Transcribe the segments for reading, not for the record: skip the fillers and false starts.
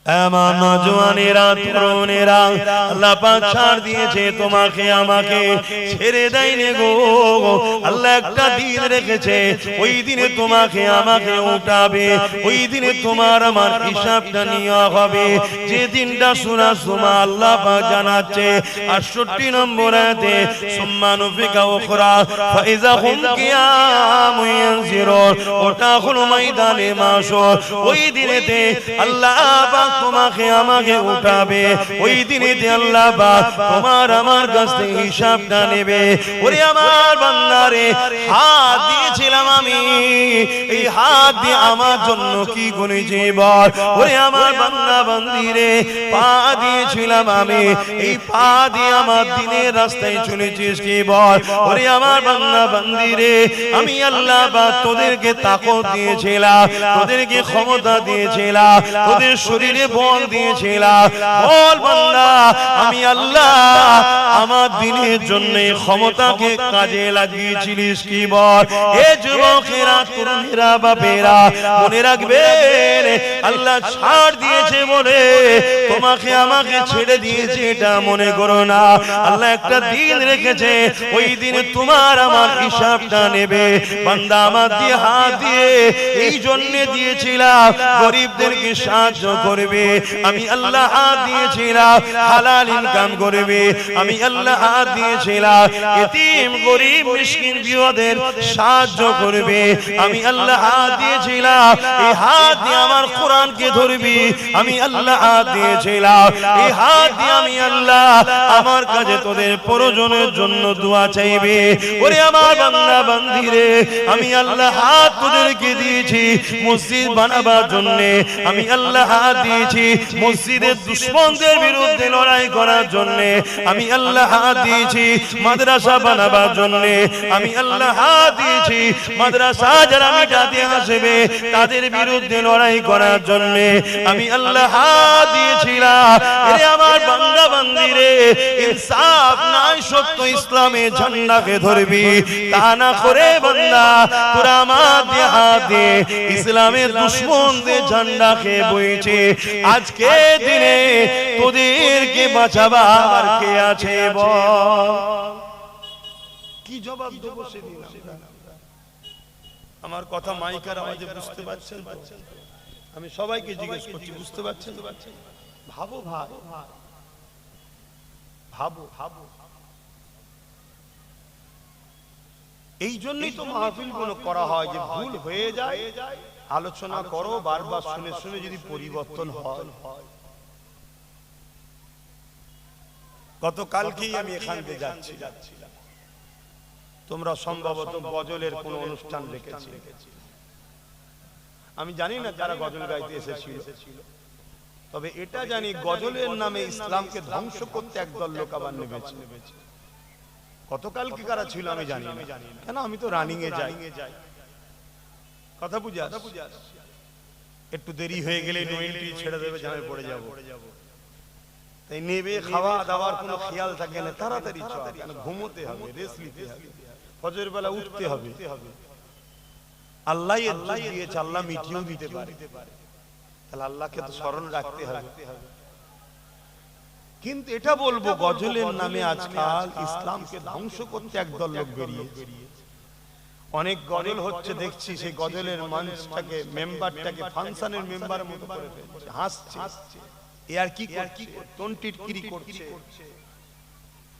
আমার নওজওয়ানেরা তরুণেরা আল্লাহ পাক ছাড় দিয়েছে তোমাকে আমাকে ছেড়ে দেয়নি গো আল্লাহ একটা দিন রেখেছে ওই দিনে তোমাকে আমাকে উঠাবে ওই দিনে তোমার আমার হিসাবটা নেওয়া হবে যে দিনটা সূরা জুমা আল্লাহ পাক জানাচ্ছে 68 নম্বর আয়াতে সুম্মা নুফিকা উখরা ফাইযা হুম কিয়ামুন ইয়ানজিরুন ওটা হলো ময়দানে মাশর ওই দিনেতে আল্লাহ পাক তোমাকে আমাকে উঠাবে ওই দিনেতে আল্লাহ পাক তোমার আমার কাছ থেকে হিসাবটা নেবে ওরে আমার বান্দারে হাত দিয়েছিলাম আমি এই হাত দিয়ে আমার জন্য কি করেছি বল ওরে আমার বান্দা বান্দিরে পা দিয়েছিলাম আমি এই পা দিয়ে আমার দিনের রাস্তায় চলেছিস কি বল ওরে আমার বান্দা বান্দিরে আমি আল্লাহ পাক তোদেরকে তাকত দিয়েছিলাম তোদেরকে ক্ষমতা দিয়েছিলাম তোদের শরীরে বল দিয়েছিলাম বল বান্দা আমি আল্লাহ আমার দিনের জন্য ক্ষমতাকে কাজে লাগিয়েছিলিস কি বল এ যুবকেরা তরুণেরা বাপেরা মনে রাখবেন আল্লাহ ছাড় দিয়েছে বলে তোমাকে আমাকে ছেড়ে দিয়েছে এটা মনে করো না আল্লাহ একটা দিন রেখেছে ওই দিনে তোমার আমার হিসাবটা নেবে বান্দা আমার দিয়ে হাত দিয়ে এই জন্য দিয়েছিলাম গরিবদেরকে সাহায্য করবে আমি আল্লাহ হাত দিয়েছিলাম হালাল ইনকাম করবে আমি আল্লাহ হাত দিয়েছিলাম এতিম গরিব মিসকিন বিধবাদের সাহায্য করবে আমি আল্লাহ হাত দিয়েছিলাম এই হাত দিয়ে আমার কোরআনকে ধরবি আমি আল্লাহ হাত দিয়েছিলাম এই হাত দিয়ে আমি আল্লাহ আমার কাছে তোদের প্রয়োজনের জন্য দোয়া চাইবে ওরে আমার বান্দা বান্দিরে আমি আল্লাহ হাত তোদেরকে দিয়েছি মসজিদ বানাবার জন্য আমি আল্লাহ হাত দিয়েছি মসজিদের দুশমনদের বিরুদ্ধে লড়াই করার জন্য আমি আল্লাহ হাত দিয়েছি মাদ্রাসা বানাবার জন্য আমি আল্লাহ হাত দিয়েছি মাদ্রাসা যারা মিটাতে আসবে তাদের বিরুদ্ধে লড়াই করার জন্য আমি আল্লাহ হাত দিয়েছিলাম এরে আমার বান্দা বান্দিরে ইনসাফ নাই সত্য ইসলামের ঝান্ডাকে ধরবি তা না করে বান্দা তোরা আমার দিয়ে হাত দিয়ে ইসলামের দুশমনদের ঝান্ডাকে বইছে আজকে দিনে তোদেরকে বাঁচাবার কে আছে বল কি জবাব দেব সেদিন আমার কথা মাইকার আওয়াজে বুঝতে পারছেন আমি সবাইকে জিজ্ঞেস করছি বুঝতে পারছেন ভাবো ভাবো ভাবো ভাবো এই জন্যই তো মাহফিল গুলো করা হয় যে ভুল হয়ে যায় আলোচনা করো বারবার শুনে শুনে যদি পরিবর্তন হয় গতকালকেই আমি এখান থেকে যাচ্ছিলাম তোমরা সম্ভবত গজলের কোন অনুষ্ঠান রেখেছি আমি জানি না যারা গজল গাইতে এসেছিল তবে এটা জানি গজলের নামে ইসলামকে ধ্বংস করতে একদল লোক আবার নেমেছে গতকাল কি কারা ছিল আমি জানি না কেন আমি তো রানিং এ যাই কথা বুঝে একটু দেরি হয়ে গেলে নোয়েলটি ছেড়ে দেবে জামে পড়ে যাব তাই নেবে খাওয়া দাওয়ার কোনো খেয়াল থাকে না তাড়াতাড়ি চল কেন ঘুমোতে হবে রেস্ট নিতে হবে ফজর বেলা উঠতে হবে আল্লাহ দিয়েছে আল্লাহ মিটিয়েও দিতে পারে তাহলে আল্লাহকে তো স্মরণ রাখতে হবে কিন্তু এটা বলবো গজলের নামে আজকাল ইসলামকে ধ্বংস করতে একদল লোক বেরিয়েছে অনেক গজল হচ্ছে দেখছি সেই গজলের মঞ্চটাকে মেম্বারটাকে ফাংশনের মেম্বারের মতো করে ফেলছে হাসছে এ আর কি টনটিটকিরি করছে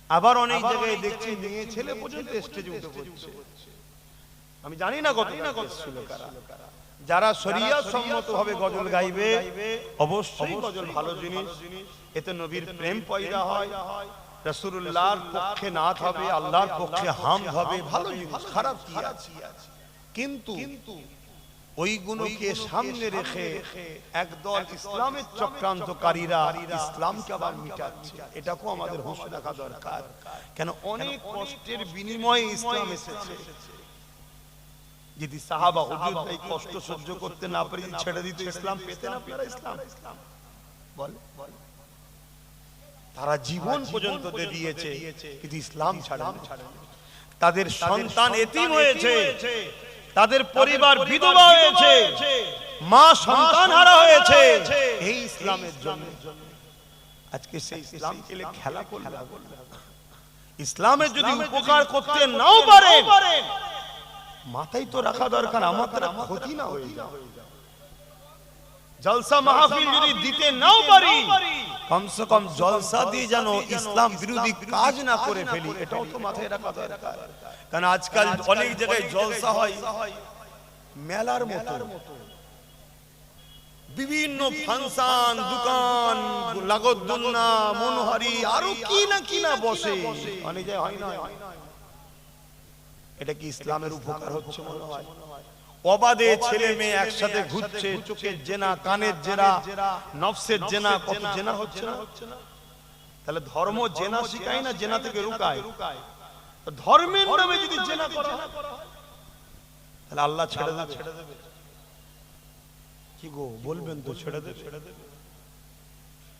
আবার অনেক জায়গায় দেখছি মেয়ে ছেলে পর্যন্ত স্টেজে উঠে পড়ছে আমি জানি না কতটা ছিল কারা যারা শরিয়ত সম্মতভাবে গজল গাইবে অবশ্যই গজল ভালো জিনিস এতে নবীর প্রেম পয়দা হয় রাসূলুল্লাহর পক্ষে নাত হবে আল্লাহর পক্ষে হামদ হবে ভালো জিনিস খারাপ কি আছে কিন্তু ওই গুণকে সামনে রেখে একদল ইসলামের চক্রান্তকারীরা ইসলামকে আবার মিটাচ্ছে এটাকেও আমাদের হুঁশ রাখা দরকার কেন অনেক কষ্টের বিনিময়ে ইসলাম এসেছে যদি সাহাবা হুজুর এই কষ্ট সহ্য করতে না পারি ছেড়ে দিতে ইসলাম পেতেন আপনারা ইসলাম বলে তারা জীবন পর্যন্ত দিয়েছে কিন্তু ইসলাম ছাড়েন তাদের সন্তান এতিম হয়েছে তাদের পরিবার বিধবা হয়েছে মা সন্তান হারা হয়েছে এই ইসলামের জন্য। আজকে সেই ইসলামকে খেলা করলে, ইসলামের যদি উপকার করতে নাও পারে মাথায় তো রাখা দরকার আমার দ্বারা ক্ষতি না হয়ে যায়। জলসা মাহফিল যদি দিতে নাও পারি কমসে কম জলসা দিয়ে যেন ইসলাম বিরোধী কাজ না করে ফেলি, এটাও তো মাথায় রাখা দরকার। কারণ আজকাল অনেক জায়গায় জলসা হয় মেলার মতো, বিভিন্ন ফাংশন, দোকান, লাগতদুলনা, মনোহারি, আরো কি না বসে, অনেক জায়গায় হয় না। এটা কি ইসলামের উপকার হচ্ছে মনে হয়? অবাধে ছেলে মেয়ে একসাথে ঘুরছে, চোখের জেনা, কানের জেনা, নফসের জেনা, কত জেনা হচ্ছে না? তাহলে ধর্ম জেনা শিখায় না, জেনা থেকে রুকায়। ধর্মের নামে যদি জেনা করা হয় তাহলে আল্লাহ ছেড়ে দেবে? কি গো বলবেন তো ছেড়ে দেবে?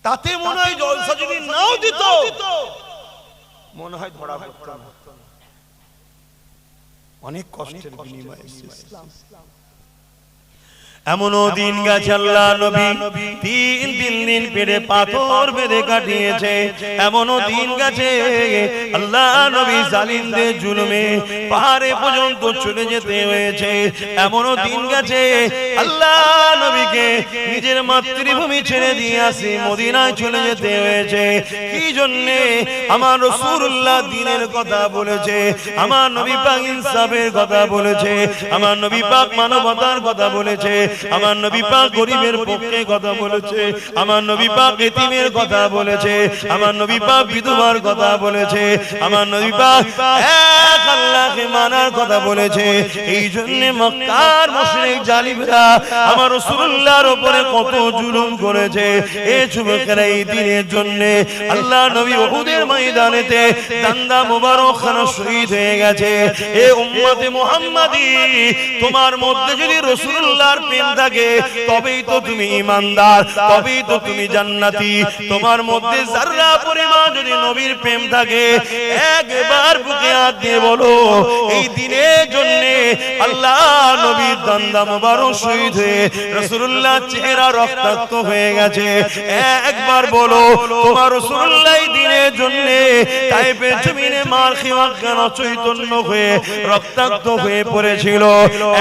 তাতে মনে হয় জলসা যদি নাও দিত মনে হয় ধরা পড়তো না। অনেক কষ্টের বিনিময়ে ইসলাম। এমনও দিন গেছে আল্লাহ নবী তিন দিন পেটে পাথর বেঁধে কাটিয়েছে। এমনও দিন গেছে আল্লাহ নবী জালিমদের জুলুমে পাহাড়ে পর্যন্ত চলে যেতে হয়েছে। এমনও দিন গেছে আল্লাহ নবীকে নিজের মাতৃভূমি ছেড়ে দিয়ে আসি মদিনায় চলে যেতে হয়েছে। কি জন্যে? আমার রাসূলুল্লাহ দ্বীনের কথা বলেছে, আমার নবী পাক ইনসাফের কথা বলেছে, আমার নবী পাক মানবতার কথা বলেছে, আমার নবী পাক গরিবের পক্ষে কথা বলেছে, আমার নবী পাক এতিমের কথা বলেছে, আমার নবী পাক বিধবার কথা বলেছে, আমার নবী পাক এক আল্লাহকে মানার কথা বলেছে। এই জন্য মক্কার মুশরিক জালিমরা আমার রাসূলুল্লাহর উপরে কত জুলুম করেছে। এই যুবকেরা এই দিনের জন্য আল্লাহ নবী উহুদের ময়দানেতে দান্দা মুবারক খানা শহীদ হয়ে গেছে। এ উম্মতে মুহাম্মাদি, তোমার মধ্যে যদি রাসূলুল্লাহর প্রেম থাকে তবেই তো তুমি ঈমানদার, তবেই তো তুমি জান্নাতি। তোমার মধ্যে যারা পরিমাণ যদি নবীর প্রেম থাকে একবার বুকে হাত দিয়ে বলো এই দিনের জন্য আল্লাহ নবীর দান্দা মুবারক শহীদ হয়ে রাসূলুল্লাহ চেহারা রক্তাক্ত হয়ে গেছে। একবার বলো তোমার রাসূলুল্লাহ এই দিনের জন্য তায়েফের জমিনে মার খেয়ে কেন চৈতন্য হয়ে রক্তাক্ত হয়ে পড়েছিল।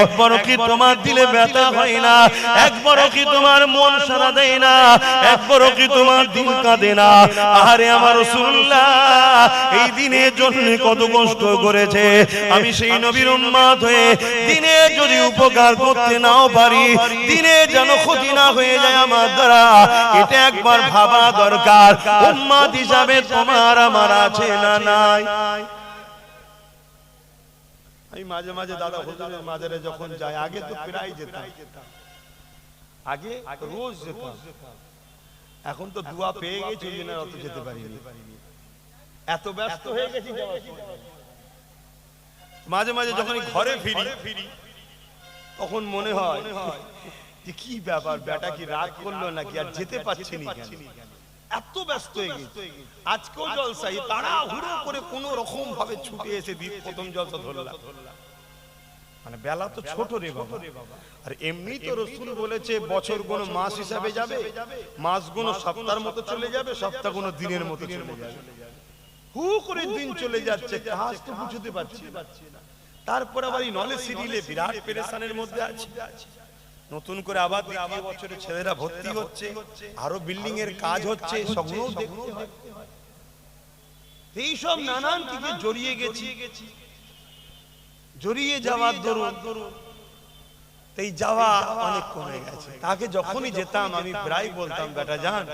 একবারও কি তোমার দিলে ব্যথা হয় না? একবারও কি তোমার মন সাড়া দেয় না? একবারও কি তোমার দিল কাঁদে না? আরে আমার রাসূলুল্লাহ এই দিনের জন্য কত কষ্ট করেছে। আমি সেই নবীর উম্মত হয়ে দিনে যদি উপকার করতে নাও পারি, দিনে যেন ক্ষতি না হয়ে যায় আমার দ্বারা, এটা একবার ভাবা দরকার। উম্মত হিসাবে তোমার আমার আছে না নাই? আমি মাঝে মাঝে দাদা হুজুরের মাজারে যখন যাই, আগে তো প্রায় যেতাম, আগে রোজ যেতাম, এখন তো দোয়া পেয়ে গেছি ওই জন্য অত যেতে পারিনি, এত ব্যস্ত হয়ে গেছি। মাঝে মাঝে যখন ঘরে ফিরি তখন মনে হয় যে কি ব্যাপার, বেটা কি রাগ করলো নাকি, আর যেতে পারছি না কেন, এত ব্যস্ত হয়ে গেছি। আজকেও জলসাই তাড়াহুড়ো করে কোন রকম ভাবে ছুটে এসে প্রথম জলসা ধরলাম। মানে বেলা তো ছোট রে বাবা, আর এমনি তো রাসূল বলেছে বছর কোন মাস হিসাবে যাবে, মাস কোন সপ্তাহের মতো চলে যাবে, সপ্তাহ কোন দিনের মতো চলে যাবে। হু করে দিন চলে যাচ্ছে, কাজ তো বুঝতে পারছি না। তারপর আবার এই নলেজ সিরিলে বিরাট পেরেশানের মধ্যে আছে। নতুন করে আবার দ্বিতীয় বছরে ছেলেরা ভর্তি হচ্ছে, আরো বিল্ডিং এর কাজ হচ্ছে, সবগুলো দেখতে হয়। এইসব নানান দিকে জড়িয়ে গেছি, জড়িয়ে যাওয়ার দরুন এই যাওয়া অনেক কমে গেছে। তাকে যখনই যেতাম আমি প্রায় বলতাম, বেটা যান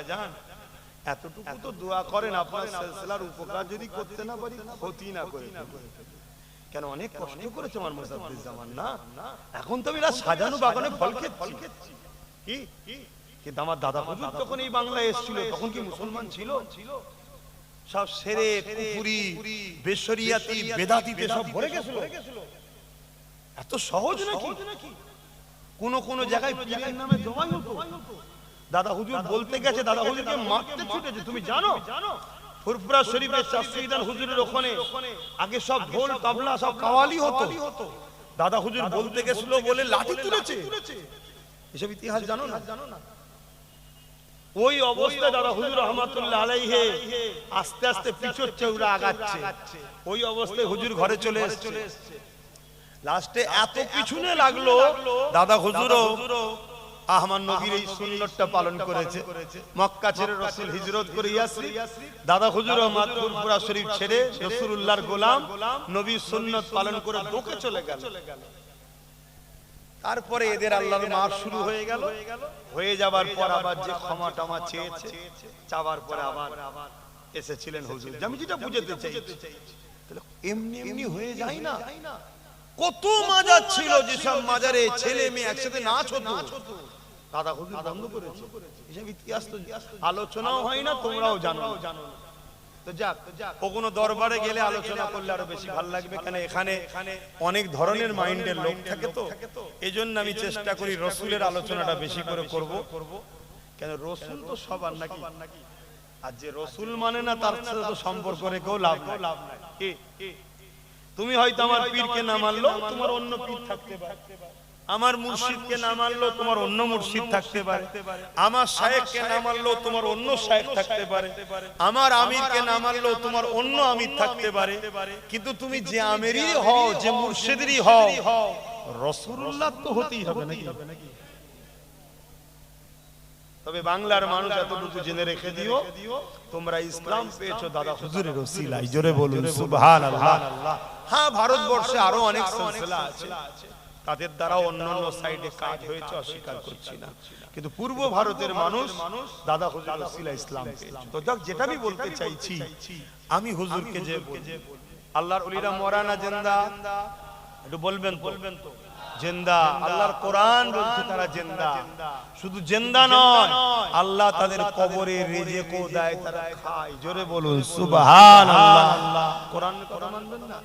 এতটুকু তো দোয়া করেন আপনার সিলসিলার উপকার যদি করতে না পারি, ক্ষতি না করে। কেন অনেক কষ্ট করেছে আমার মুসাদ্দিদ জামান না, এখন তো আমি সাজানো বাগানে ফল খেচ্ছি। কি কিন্তু আমার দাদা হুজুর তখন এই বাংলায় এসেছিল, তখন কি মুসলমান ছিল? সব সেরে কুফরি বেশরিয়াতি বেদাতিতে সব ভরে গেছিল। এত সহজ নাকি? কোন কোন জায়গায় পীরের নামে জমাই হতো। দাদা হুজুর বলতে গেছে, দাদা হুজুরকে মারতে ছুটেছে। তুমি জানো ফুরফুরা শরীফের শাস্ত্রীদান হুজুরের ওখানে আগে সব ঢোল তবলা সব কাওয়ালি হতো। দাদা হুজুর বলতে গেছিল বলে লাঠি তুলেছে। এসব ইতিহাস জানো না? ওই অবস্থায় দাদা হুজুর রহমাতুল্লাহ আলাইহি আস্তে আস্তে পিছর চৌড়া আগাচ্ছে। ওই অবস্থায় হুজুর ঘরে চলে এসেছে। লাস্টে এত পিছনে লাগলো, দাদা হুজুরও আমার নবীর এই সুন্নতটা পালন করেছে। মক্কা ছেড়ে রাসূল হিজরত করে ইয়াসরিব, দাদা হুজুরও মাদপুরা শরীফ ছেড়ে রাসূলুল্লাহর গোলাম নবীর সুন্নত পালন করে দোকে চলে গেল। তারপরে এদের আল্লাহর মার শুরু হয়ে গেল। হয়ে যাবার পর আবার যে ক্ষমা টমা চেয়েছে, চাওয়ার পরে আবার এসেছিলেন হুজুর। আমি যেটা বুঝাতে চাইছি, তাহলে এমনি এমনি হয়ে যায় না। কত মাজার ছিল, যেসব মাজারে ছেলে মেয়ে একসাথে নাচ হতো, দাদা হুজুর বন্ধ করেছে। এসব ইতিহাস তো আলোচনাও হয় না, তোমরাও জানো না। তো যাক, ও কোনো দরবারে গেলে আলোচনা করলে আরো বেশি ভালো লাগবে, কেন এখানে অনেক ধরনের মাইন্ডের লোক থাকে। তো এই জন্য আমি চেষ্টা করি রসুলের আলোচনাটা বেশি করে করব। কেন রসুল তো সবার নাকি, আর যে রসুল মানে না তার সাথে তো সম্পর্ক রেখেও লাভ নাই। তুমি হয়তো আমার পীরকে না মানলো, তোমার অন্য পীর থাকতে পারে। আমার মুর্শিদকে না মানলো, তোমার অন্য মুর্শিদ থাকতে পারে। আমার শায়েখকে না মানলো, তোমার অন্য শায়েখ থাকতে পারে। আমার আমিরকে না মানলো, তোমার অন্য আমির থাকতে পারে। কিন্তু তুমি যে আমিরই হও, যে মুর্শিদেরই হও, রাসূলুল্লাহ তো হতেই হবে নাকি? তবে বাংলার মানুষ এতটুকু জেনে রেখে দিও, তোমরা ইসলাম পেয়েছো দাদা হুজুরের ওসিলায়। জোরে বলুন সুবহানাল্লাহ। হ্যাঁ, ভারতবর্ষে আরো অনেক সিলসিলা আছে, তাদের দ্বারা অন্যান্য সাইডে কাজ হয়েছে, অস্বীকার করছি না। কিন্তু পূর্ব ভারতের মানুষ দাদা হুজুরের ওসিলায় ইসলাম পেয়েছে। তো যেটা আমি বলতে চাইছি, আমি হুজুরকে যে আল্লাহর ওলিরা মরা না জিন্দা, একটু বলবেন তো? জিন্দা। আল্লাহর কোরআন বলছে তারা জিন্দা। শুধু জিন্দা নয়, আল্লাহ তাদের কবরে রিজিকও দেয়, তারা খায়। জোরে বলুন সুবহানাল্লাহ। কোরআন কথা মানবেন না?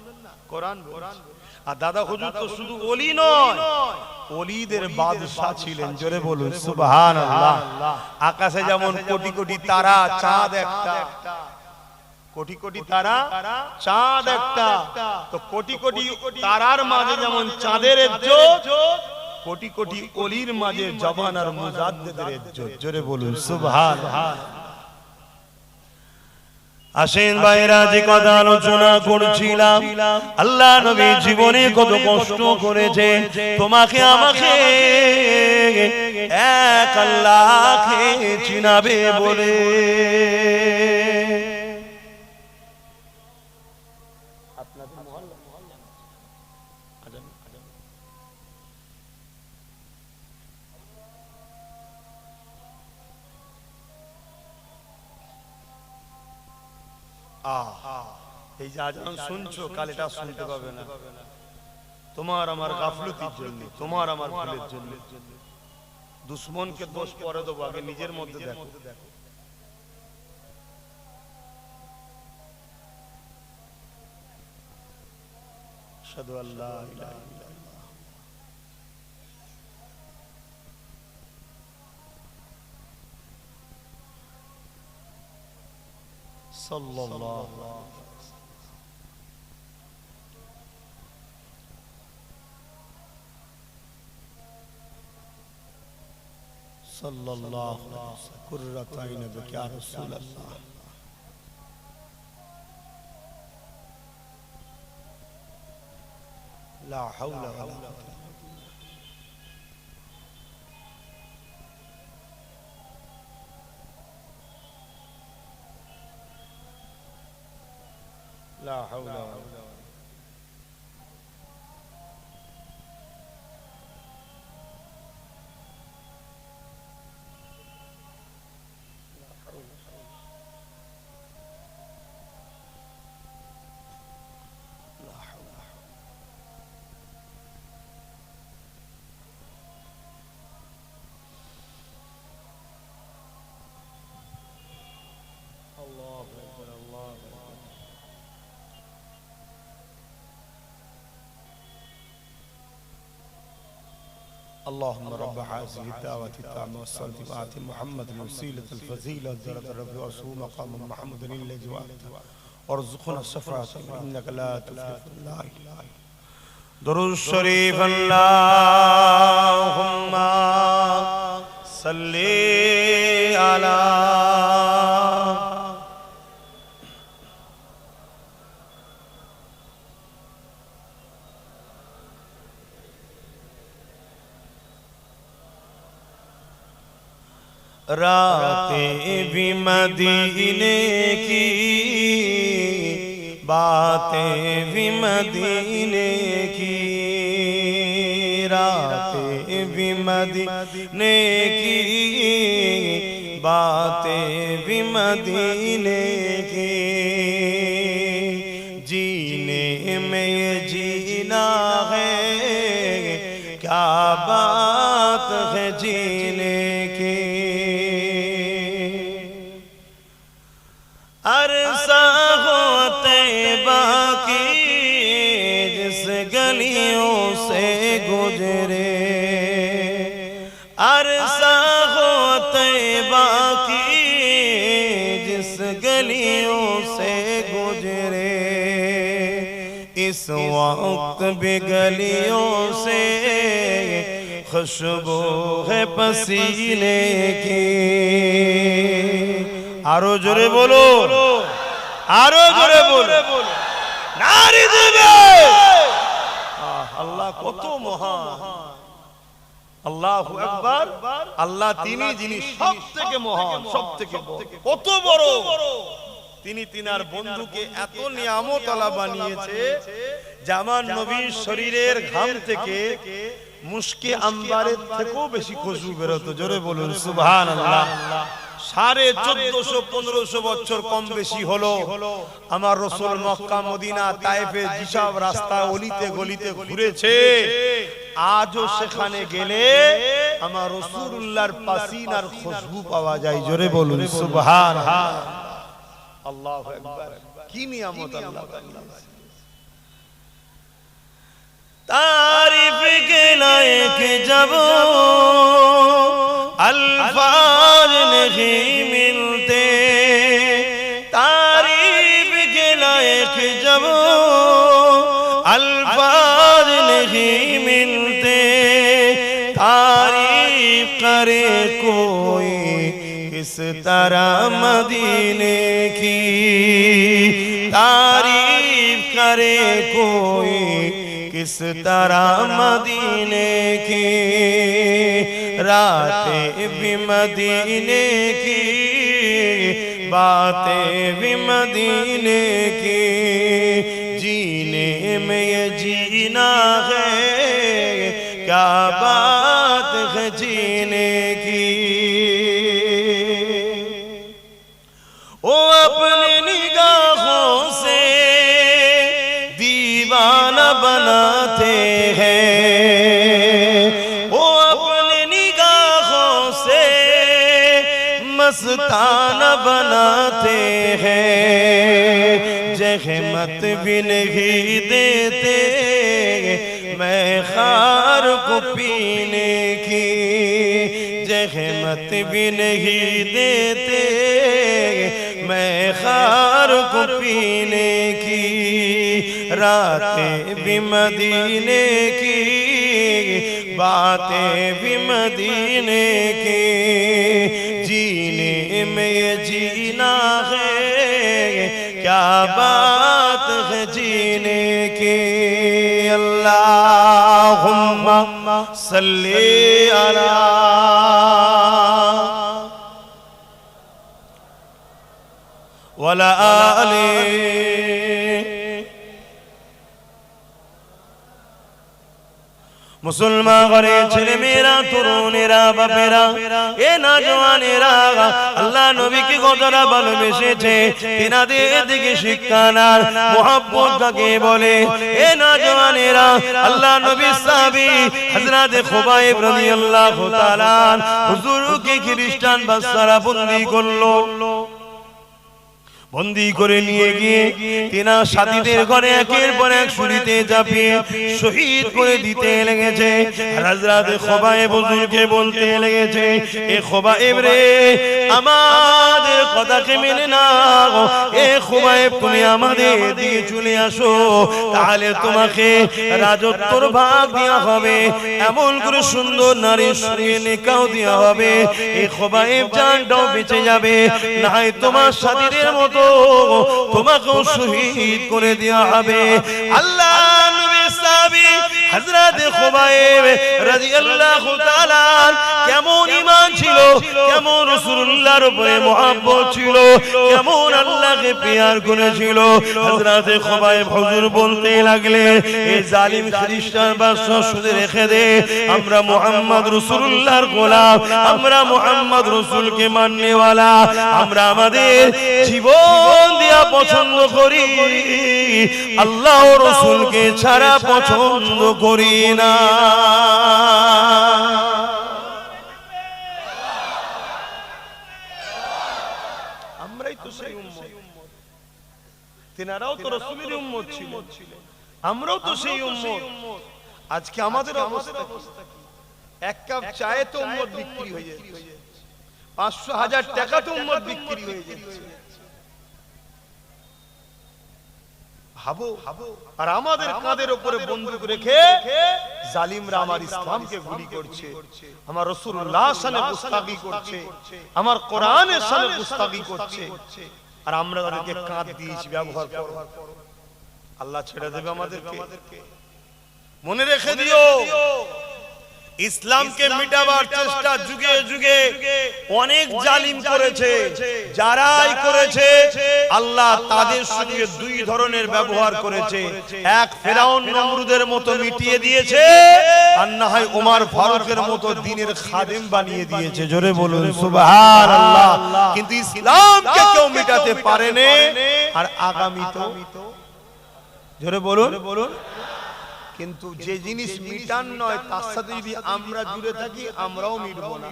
কোরআন। আর দাদা হুজুর তো শুধু ওলি নয়, ওলিদের বাদশা ছিলেন। জোরে বলুন সুবহানাল্লাহ। আকাশে যেমন কোটি কোটি তারা, চাঁদ একটা, কোটি কোটি তারা, চাঁদ একটা। তো কোটি কোটি তারার মাঝে যেমন চাঁদের ইজ্জত, কোটি কোটি ওলির মাঝে জবান আর মুজাদ্দিদের ইজ্জত। জোরে বলুন সুবহানাল্লাহ। আসেন ভাইরা, যে কথা আলোচনা করছিলাম, আল্লাহ নবী জীবনে কত কষ্ট করেছে তোমাকে আমাকে এক আল্লাহকে চিনাবে বলে। এই যে আজান শুনছো, কাল এটা শুনতে পাবে না। তোমার আমার গাফলতির জন্য, তোমার আমার ভুলের জন্য। দুশ্মনকে দোষ পরে দেবো, আগে নিজের মধ্যে দেখো। আশহাদু আল্লা ইলাহা ইল্লাল্লাহ। সাল্লাল্লাহু আলাইহি সাল্লাল্লাহু আলাইহি কুররাত আইনা বিকা ইয়া রাসূলুল্লাহ। লা হাওলা ওয়ালা কুওয়াতা لا حول ولا قوة اللهم رب هذه الدعوة التامة والصلاة وآت محمد الوسيلة الفضيلة درجة الرب وأرسله مقام محمد الذي وعدته وارزقنا الشفاعة إنك لا تخلف. لا إله إلا दुरूद शरीफ अल्लाहुम्मा सल्ली अला रातें भी मदीने की, बातें भी मदीने की, रातें भी मदीने की, बातें भी मदीने की, जीने में ये जीना है, क्या बात है जीने की। अरसा हो तैबा की जिस गलियों से गुजरे, अरसा हो तैबा की जिस गलियों से गुजरे, इस वक्त भी गलियों से खुशबू है पसीने की। आरो जोरे बोलो, आरो जोरे बोलो, नारी देवे। আল্লাহ কত মহান, আল্লাহু আকবার। আল্লাহ তিনি যিনি সবথেকে মহান, সবথেকে বড়, কত বড়। তিনি তিনার বন্ধুকে এত নিয়ামত আলা বানিয়েছে যে আমার নবীর শরীরের ঘাম থেকে মুশকে আম্বারের থেকেও বেশি খুশবু বেরোতো। জোরে বলুন সুবহানাল্লাহ। 1450-1500 বছর কম বেশি হলো আমার রাসূল মক্কা মদিনা তায়েফে যেসব রাস্তা অলিতে গলিতে ঘুরেছে, আজও সেখানে গেলে আমার রাসূলুল্লাহর পাসিনার খুশবু পাওয়া যায়। জোরে বলুন সুবহানাল্লাহ। আল্লাহু আকবার। কি নিয়ামত আল্লাহ বানিয়েছে। तारीफ के लायक जब अल्फाज नहीं मिलते, तारीफ के लायक जब अल्फाज नहीं मिलते, तारीफ करे कोई किस तरह मदीने की, तारीफ करे कोई किस तरह मदीने की, रातें भी मदीने की, बातें भी मदीने की, जीने में ये जीना है, क्या बात है जीने की। वो अपनी निगाहों से दीवाना बनाते हैं, वो अपनी निगाहों से मस्ताना बनाते हैं, जहमत भी नहीं देते मैं खार को पीने की, जहमत भी नहीं देते मैं खार को पीने की, रातें भी मदीने की, बातें भी मदीने की, जीने में ये जीना है, क्या बात है जीने की। अल्लाहुम्मा सल्ली अला वला आले। मुसलमान घरे ছেলে মেয়েরা, তরুণেরা, বাপেরা, এ নওজওয়ানেরা আল্লাহ নবীকে কতটা ভালোবেসেছে তিনাদের দিকে শিক্ষা নার মোহাব্বত কাকে বলে। এ নওজওয়ানেরা আল্লাহ নবীর সাহাবী হযরত খুবাইব রাদিয়াল্লাহু তাআলা হুজুরকে খ্রিস্টান বাদশারা বন্দী করলো। বন্দী করে নিয়ে গিয়ে তিনা সাথীদের ঘরে একের পর এক ছুরিতে চাপিয়ে শহীদ করে দিতে লেগেছে। হযরত খুবাইব হুজুরকে বলতে লেগেছে, এ খুবাইব রে, আমাদের কথাকে মেনে নাও, এ খুবাইব তুমি আমাদের দিকে চলে আসো, তাহলে তোমাকে রাজত্বর ভাগ দেওয়া হবে, এমন করে সুন্দর নারীর সঙ্গে নিকাহ দেওয়া হবে, এই খুবাইব জানটাও বেঁচে যাবে, নাই তোমার সাথীদের মতো তোমাকেও শহীদ করে দেওয়া হবে। আল্লাহ নবীর সাহাবী হযরত খুবাইব রাদিয়াল্লাহু তাআলা কেমন ঈমান ছিল, কেমন রাসূলুল্লাহর উপরে মহব্বত ছিল, কেমন আল্লাহকে প্যার করেছিল। হযরত খুবাইব হুজুর বলতে লাগলেন, এই জালিম খ্রিস্টান বাদশা শুনে রেখে দে, আমরা মুহাম্মদ রাসূলুল্লাহর গোলাম, আমরা মুহাম্মদ রাসূলকে মাননেওয়ালা, আমরা আমাদের জীবন দিয়া পছন্দ করি, আল্লাহ ও রাসূলকে ছাড়া পছন্দ করি না। আমরাই তো সেই উম্মত, তেনারাও তো রাসূলের উম্মত ছিলেন, আমরাও তো সেই উম্মত। আজকে আমাদের অবস্থা কি? এক কাপ চায়ে তো উম্মত বিক্রি হয়ে যাচ্ছে, 500,000 টাকা তো উম্মত বিক্রি হয়ে যাচ্ছে। ভাবো, আর আমাদের কাঁধের উপরে বন্দুক রেখে জালিমরা আমার ইসলামকে গুলি করছে, আমার রাসূলুল্লাহর শানে গুস্তাখি করছে, আমার কোরআনের শানে গুস্তাখি করছে, আর আমরা তাদেরকে কাঁধ দিয়েছি ব্যবহার করো। আল্লাহ ছেড়ে দেবে আমাদেরকে? মনে রেখে দিও, ইসলামকে মিটাবার চেষ্টা যুগে যুগে অনেক জালিম করেছে, যারাই করেছে আল্লাহ তাদের সঙ্গে দুই ধরনের ব্যবহার করেছে, এক ফেরাউন নমরুদের মতো মিটিয়ে দিয়েছে, আর না হয় ওমর ফারুকের মতো দ্বীনের খাদেম বানিয়ে দিয়েছে। জোরে বলুন সুবহানাল্লাহ। কিন্তু ইসলামকে কেউ মিটাতে পারেনি, আর আগামী তো জোরে বলুন। কিন্তু যে জিনিস মিটান নয় তার সাথে যদি আমরা জুড়ে থাকি আমরাও মিটব না,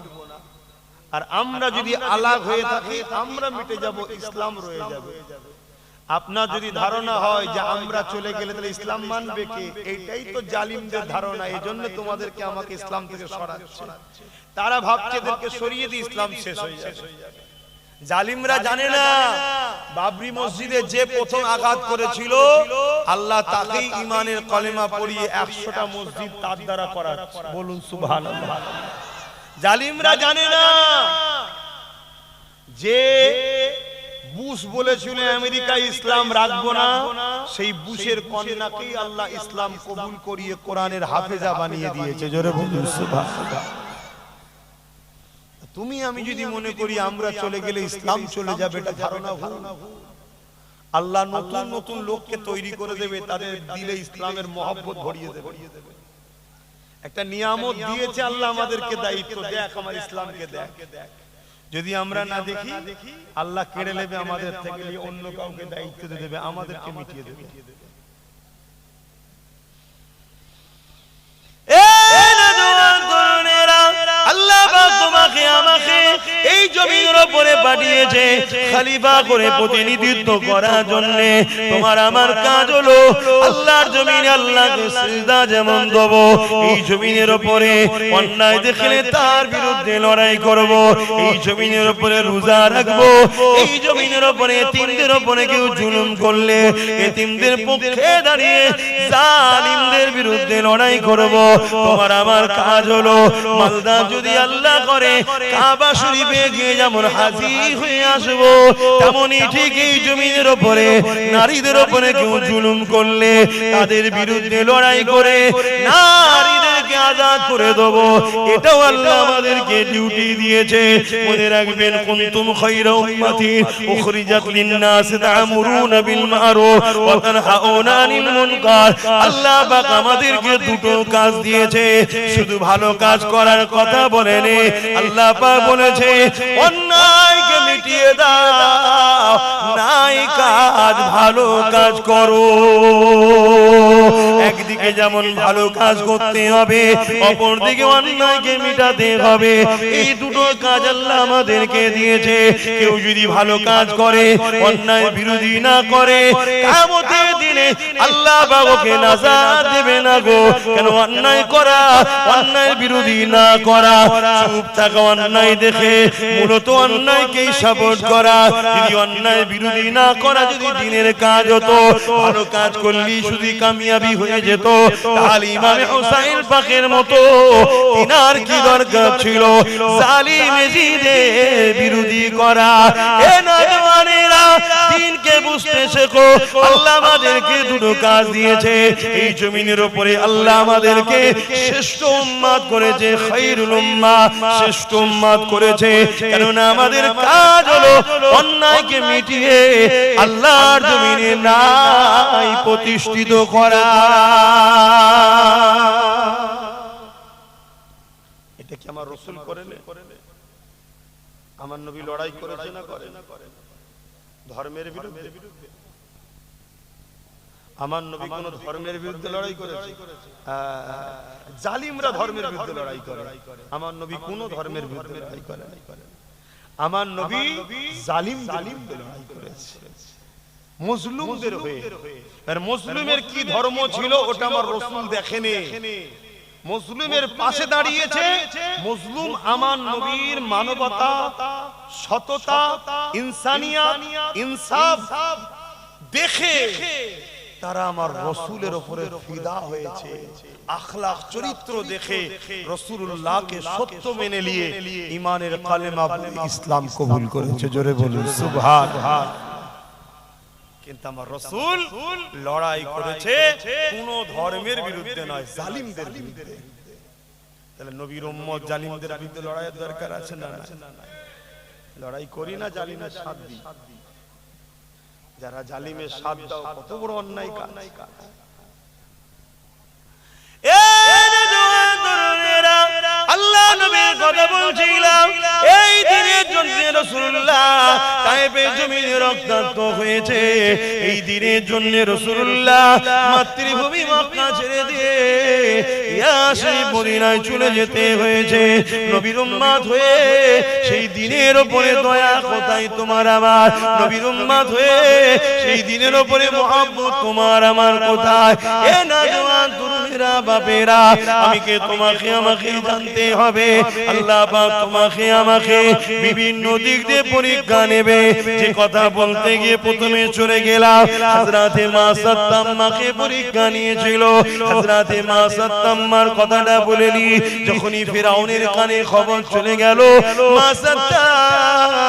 আর আমরা যদি আলাগ হয়ে থাকি আমরা মিটে যাব, ইসলাম রয়ে যাবে। আপনার যদি ধারণা হয় যে আমরা চলে গেলে তাহলে ইসলাম মানবে কে, এইটাই তো জালিমদের ধারণা। এই জন্য তোমাদেরকে আমাকে ইসলাম থেকে সরাচ্ছে, তারা ভাবছে এদেরকে সরিয়ে দিয়ে ইসলাম শেষ হয়ে যাবে। জালিমরা জানে না বাবরি মসজিদে যে প্রথম আঘাত করেছিল আল্লাহ তাকেই ঈমানের কলেমা পড়িয়ে 100টা মসজিদ তার দ্বারা করাচ্ছে। বলুন সুবহানাল্লাহ। জালিমরা জানে না যে বুশ বলেছিল আমেরিকা ইসলাম রাখবো না, সেই বুশের কন্যাকেই আল্লাহ ইসলাম কবুল করিয়ে কোরআনের হাফেজা বানিয়ে দিয়েছে। জোরে বলুন সুবহানাল্লাহ। তুমি আমি যদি মনে করি আমরা চলে গেলে ইসলাম চলে যাবে, এটা ধারণা ভুল। আল্লাহ নতুন নতুন লোককে তৈরি করে দেবে, তাদের দিলে ইসলামের মহব্বত ভরিয়ে দেবে। একটা নিয়ামত দিয়েছে আল্লাহ আমাদেরকে, দায়িত্ব, দেখ আমার ইসলামকে দেখ। যদি আমরা না দেখি আল্লাহ কেড়ে নেবে আমাদের থেকে, অন্য কাউকে দায়িত্ব দিয়ে দেবে, আমাদেরকে মিটিয়ে দেবে। এই জমিনের উপরে পাঠিয়েছে খলিফা করে প্রতিনিধিত্ব করার জন্য। তোমার আমার কাজ হলো আল্লাহর জমিনে আল্লাহকে সিজদা যেমন দেব, এই জমিনের উপরে অন্যায় দেখলে তার বিরুদ্ধে লড়াই করব, এই জমিনের উপরে রোজা রাখবো, এই জমিনের উপরে এতিমদের উপরে কেউ জুলুম করলে এতিমদের পক্ষে দাঁড়িয়ে জালিমদের বিরুদ্ধে লড়াই করব। তোমার আমার কাজ হলো মালদা যদি আল্লাহ করে কাবা শরীফে গিয়ে যেমন হাজির হয়ে আসবো, তেমনি ঠিক এই জমিনের উপরে নারীদের উপরে কেউ জুলুম করলে তাদের বিরুদ্ধে লড়াই করে নারীদেরকে আজাদ করে দেবো। এটাও আল্লাহ আমাদেরকে ডিউটি দিয়েছে। মনে রাখবেন, কুনতুম খায়রা উম্মাতিন উখরিজাত লিন-নাস তা'মুরুনা বিল মা'রুফ ওয়া তানহাউনা আনিল মুনকার। আল্লাহ পাক আমাদেরকে দুটো কাজ দিয়েছে, শুধু ভালো কাজ করার কথা বলেনি, আল্লাহ পাক বলেছে অন্যায়কে মিটিয়ে দাও, নাই কাজ ভালো কাজ করো। একদিকে একদিকে যেমন ভালো কাজ করতে হবে, অপরদিকে অন্যায়কে মিটাতে হবে। এই দুটো কাজ আল্লাহ আমাদেরকে দিয়েছে। কেউ যদি ভালো কাজ করে, অন্যায় বিরোধী না করে, কিয়ামতের দিনে আল্লাহ বাবাকে নাজাত দেবে না গো। কেন? অন্যায় করা, অন্যায় বিরোধী না করা, চুপ থাকা অন্যায় দেখে মূলত অন্যায়কেই সাপোর্ট করা। যদি অন্যায় বিরোধী না করা যদি দিনের কাজ হতো, ভালো কাজ করলেই শুধু কামিয়াবি হয়ে যেত, তাহলে ইমামে হুসাইন পাকের মতো তিনার কি দরকার ছিল জালিম এজিদের বিরোধী করা? এ নওজওয়ানেরা, দিনকে বুঝতে শেখো। আল্লাহ আমাদেরকে দুটো কাজ দিয়েছে। এই জমিনের উপরে আল্লাহ আমাদেরকে শ্রেষ্ঠ উম্মত করেছে, খায়রুল উম্মাহ, শ্রেষ্ঠ উম্মত করেছে। কেননা আমাদের কাজ হলো অন্যায়কে মিটিয়ে আল্লাহর জমিনে নাই প্রতিষ্ঠিত করা। এটা কি আমার রাসূল করেন? আমার নবী লড়াই করেছে না করেন? ধর্মের বিরুদ্ধে? আমার নবী কোন ধর্মের বিরুদ্ধে লড়াই করেছে? জালিমরা ধর্মের বিরুদ্ধে লড়াই করে, আমার নবী কোন ধর্মের বিরুদ্ধে লড়াই করে না। আমার নবী জালিমদের বিরুদ্ধে লড়াই করেছে, মুসলিমদের হয়ে। আর মুসলিমের কি ধর্ম ছিল ওটা আমার রাসূল দেখেনি। মুসলিমের পাশে দাঁড়িয়েছে। মুসলিম আমার নবীর মানবতা, সততা, ইনসানিয়াত, ইনসাফ দেখে তারা আমার রাসূলের উপরে ফিদা হয়েছে। আখলাক, চরিত্র দেখে রাসূলুল্লাহকে সত্য মেনে নিয়ে ঈমানের কালেমা বলে ইসলাম কবুল করেছে। জোরে বলুন সুবহানাল্লাহ। কিন্তু আমার রাসূল লড়াই করেছে কোন ধর্মের বিরুদ্ধে নয়, জালিমদের বিরুদ্ধে। তাহলে নবীর উম্মত জালিমদের বিরুদ্ধে লড়াইয়ের দরকার আছে না? লড়াই করি না, জালিমের সাথ দিই। যারা জালিমের সাথ দাও কত বড় অন্যায় কাজ। আল্লাহ নবীর কথা বলছিলাম। এই দিনের জন্য রাসূলুল্লাহ তায়েফের জমিনে রক্তাক্ত হয়েছে। এই দিনের জন্য রাসূলুল্লাহ মাতৃভূমি মক্কা ছেড়ে দিয়ে ইয়াসরিব মদিনায় চলে যেতে হয়েছে। নবীর উম্মত হয়ে সেই দিনের উপরে দয়া কোথায় তোমার আমার? নবীর উম্মত হয়ে সেই দিনের উপরে মহব্বত তোমার আমার কোথায়? এ নওজওয়ান তরুণেরা, বাপেরা, আমাকে তোমাকে আমাকে জানতে হবে। আল্লাহ পাক তোমাকে আমাকে বিভিন্ন দিক দিয়ে পরীক্ষা নেবে। যে কথা বলতে গিয়ে প্রথমে চলে গেলাম, হযরতে মা সাত্তাম্মাকে পরীক্ষা নিয়েছিল। হযরতে মা সাত্তাম্মার কথাটা বলেনি। যখনই ফিরাউনের কানে খবর চলে গেল মা সাত্তাম্মা